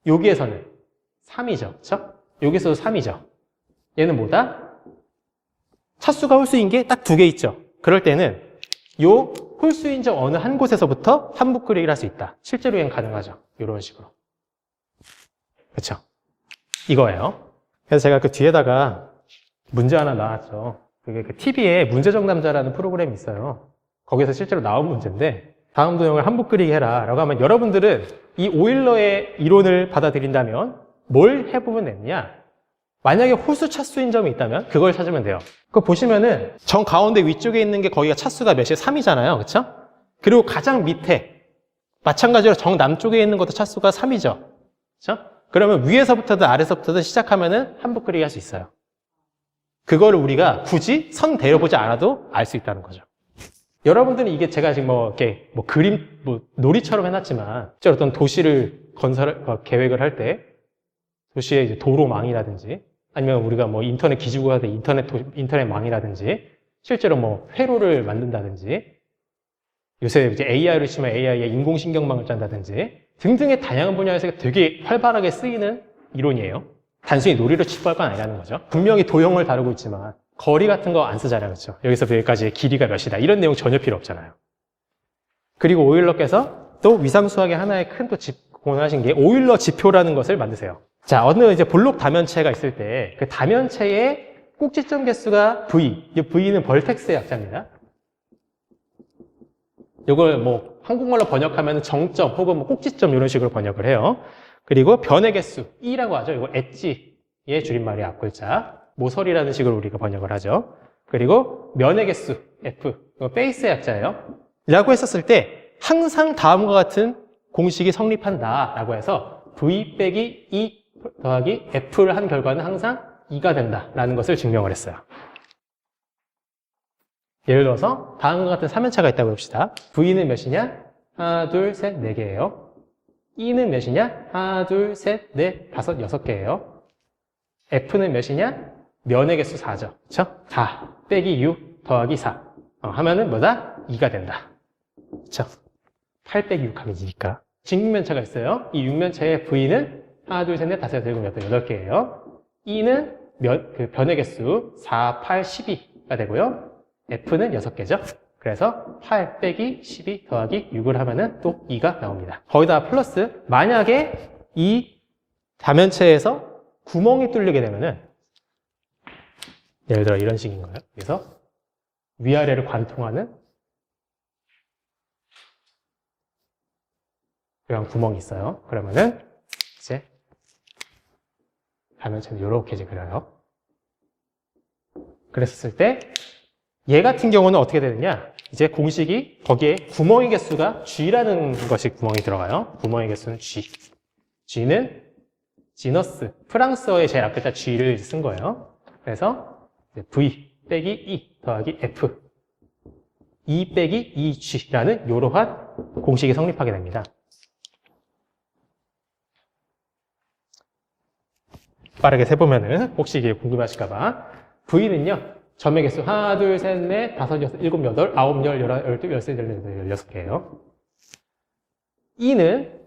여기에서는 3이죠. 그렇죠? 여기서도 3이죠. 얘는 뭐다? 차수가 홀수인 게 딱 2개 있죠. 그럴 때는 요 홀수인 점 어느 한 곳에서부터 한붓 그리기를 할 수 있다. 실제로 얘는 가능하죠. 이런 식으로. 그렇죠? 이거예요. 그래서 제가 그 뒤에다가 문제 하나 나왔죠. 그게 그 TV에 문제정답자라는 프로그램이 있어요. 거기서 실제로 나온 문제인데, 다음 도형을 한붓 그리기 해라 라고 하면 여러분들은 이 오일러의 이론을 받아들인다면 뭘 해보면 되느냐? 만약에 홀수 차수인 점이 있다면 그걸 찾으면 돼요. 그거 보시면은 정 가운데 위쪽에 있는 게 거기가 차수가 몇이에요? 3이잖아요. 그쵸? 그리고 가장 밑에 마찬가지로 정 남쪽에 있는 것도 차수가 3이죠. 그쵸? 그러면 위에서부터든 아래서부터든 시작하면은 한붓 그리기 할 수 있어요. 그거를 우리가 굳이 선 대려보지 않아도 알 수 있다는 거죠. 여러분들은 이게 제가 지금 이렇게 그림, 놀이처럼 해놨지만, 실제로 어떤 도시를 계획을 할 때, 도시의 이제 도로망이라든지, 아니면 우리가 인터넷 기지국가 할 때 인터넷망이라든지, 실제로 회로를 만든다든지, 요새 이제 AI를 치면 AI의 인공신경망을 짠다든지, 등등의 다양한 분야에서 되게 활발하게 쓰이는 이론이에요. 단순히 놀이로 치부할 건 아니라는 거죠. 분명히 도형을 다루고 있지만 거리 같은 거 안 쓰잖아요. 그렇죠? 여기서 여기까지의 길이가 몇이다. 이런 내용 전혀 필요 없잖아요. 그리고 오일러께서 또 위상수학의 하나의 큰 또 공헌하신 게 오일러 지표라는 것을 만드세요. 자, 어느 이제 볼록 다면체가 있을 때 그 다면체의 꼭지점 개수가 V. 이 V는 벌텍스의 약자입니다. 이걸 한국말로 번역하면 정점 혹은 꼭지점 이런 식으로 번역을 해요. 그리고 변의 개수 E라고 하죠. 이거 엣지의 줄임말이 앞글자. 모서리라는 식으로 우리가 번역을 하죠. 그리고 면의 개수 F. 이거 베이스의 약자예요. 라고 했었을 때 항상 다음과 같은 공식이 성립한다 라고 해서 V 빼기 E 더하기 F를 한 결과는 항상 2가 된다 라는 것을 증명을 했어요. 예를 들어서 다음과 같은 3연차가 있다고 해봅시다. V는 몇이냐? 하나, 둘, 셋, 4개예요. E는 몇이냐? 하나, 둘, 셋, 넷, 다섯, 6개예요. F는 몇이냐? 면의 개수 4죠. 그쵸? 4 빼기 6 더하기 4 하면은 뭐다? 2가 된다. 그쵸? 8 빼기 6 하면 2니까. 직육면체가 있어요. 이 육면체의 V는 하나, 둘, 셋, 넷, 다섯, 여섯, 일곱, 여덟, 8개예요. E는 변의 개수 4, 8, 12가 되고요. F는 6개죠. 그래서 8 빼기 12 더하기 6을 하면은 또 2가 나옵니다. 거기다 플러스, 만약에 이 다면체에서 구멍이 뚫리게 되면은, 예를 들어 이런 식인 거예요. 그래서 위아래를 관통하는 이런 구멍이 있어요. 그러면은 이제 가면체는 이렇게 이제 그려요. 그랬을 때 얘 같은 경우는 어떻게 되느냐? 이제 공식이 거기에 구멍의 개수가 G라는 것이 구멍이 들어가요. 구멍의 개수는 G. G는 지너스, 프랑스어의 제일 앞에다 G를 쓴 거예요. 그래서 V 빼기 E 더하기 F, E 빼기 EG라는 이러한 공식이 성립하게 됩니다. 빠르게 세보면은 혹시 이게 궁금하실까봐 V는요, 점의 개수 하나, 둘, 셋, 넷, 다섯, 여섯, 일곱, 여덟, 아홉, 열, 열둘, 열세, 열여섯 개예요. E는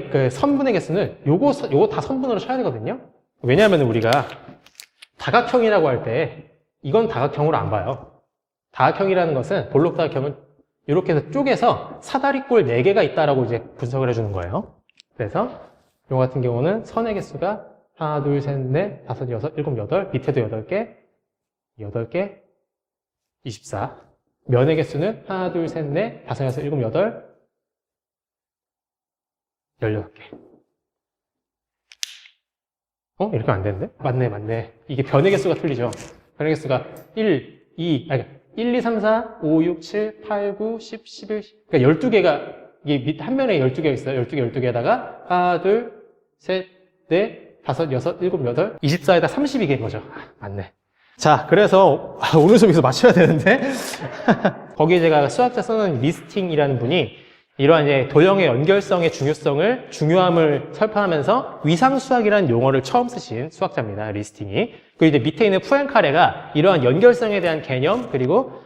그 선분의 개수는 요거 다 선분으로 쳐야 되거든요. 왜냐하면 우리가 다각형이라고 할 때 이건 다각형으로 안 봐요. 다각형이라는 것은 볼록 다각형은 이렇게 해서 쪼개서 사다리꼴 4개가 있다라고 이제 분석을 해주는 거예요. 그래서 요 같은 경우는 선의 개수가 하나, 둘, 셋, 넷, 다섯, 여섯, 일곱, 여덟, 밑에도 8개, 8개, 24. 면의 개수는 하나, 둘, 셋, 넷, 다섯, 여섯, 일곱, 여덟, 16개. 이렇게 안 되는데? 맞네. 이게 변의 개수가 틀리죠. 변의 개수가 1, 2, 3, 4, 5, 6, 7, 8, 9, 10, 11, 그러니까 12개가, 이게 밑 한 면에 12개가 있어요. 12개에다가 하나, 둘, 셋, 넷, 다섯, 여섯, 일곱, 여덟, 24에다 32개인 거죠. 맞네. 자, 그래서 오늘 수업에서 맞춰야 되는데 거기에 제가 수학자 써놓은 리스팅이라는 분이 이러한 이제 도형의 연결성의 중요함을 설파하면서 위상수학이라는 용어를 처음 쓰신 수학자입니다. 리스팅이. 그리고 이제 밑에 있는 푸엔카레가 이러한 연결성에 대한 개념, 그리고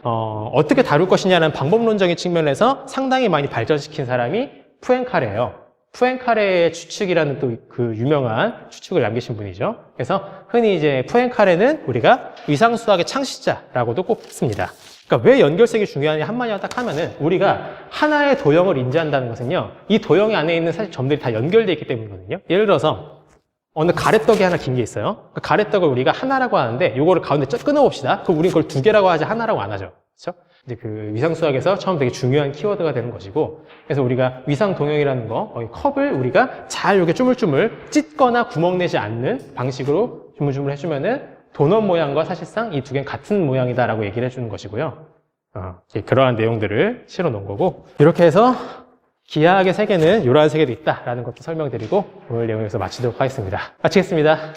어떻게 다룰 것이냐는 방법론적인 측면에서 상당히 많이 발전시킨 사람이 푸엔카레예요. 푸엔카레의 추측이라는 또 그 유명한 추측을 남기신 분이죠. 그래서 흔히 이제 푸엔카레는 우리가 위상수학의 창시자라고도 꼽습니다. 그러니까 왜 연결성이 중요하냐 한마디로 딱 하면은 우리가 하나의 도형을 인지한다는 것은요, 이 도형 안에 있는 사실 점들이 다 연결되어 있기 때문이거든요. 예를 들어서 어느 가래떡이 하나 긴 게 있어요. 그 가래떡을 우리가 하나라고 하는데 요거를 가운데 끊어봅시다. 그럼 우린 그걸 2개라고 하지 하나라고 안 하죠. 그렇죠? 이제 그 위상수학에서 처음 되게 중요한 키워드가 되는 것이고, 그래서 우리가 위상동형이라는 거, 컵을 우리가 잘 이렇게 주물주물 찢거나 구멍 내지 않는 방식으로 주물주물 해주면은 도넛 모양과 사실상 이 두 개는 같은 모양이다라고 얘기를 해주는 것이고요. 그러한 내용들을 실어 놓은 거고, 이렇게 해서 기하학의 세계는 이러한 세계도 있다라는 것도 설명드리고 오늘 내용에서 마치도록 하겠습니다. 마치겠습니다.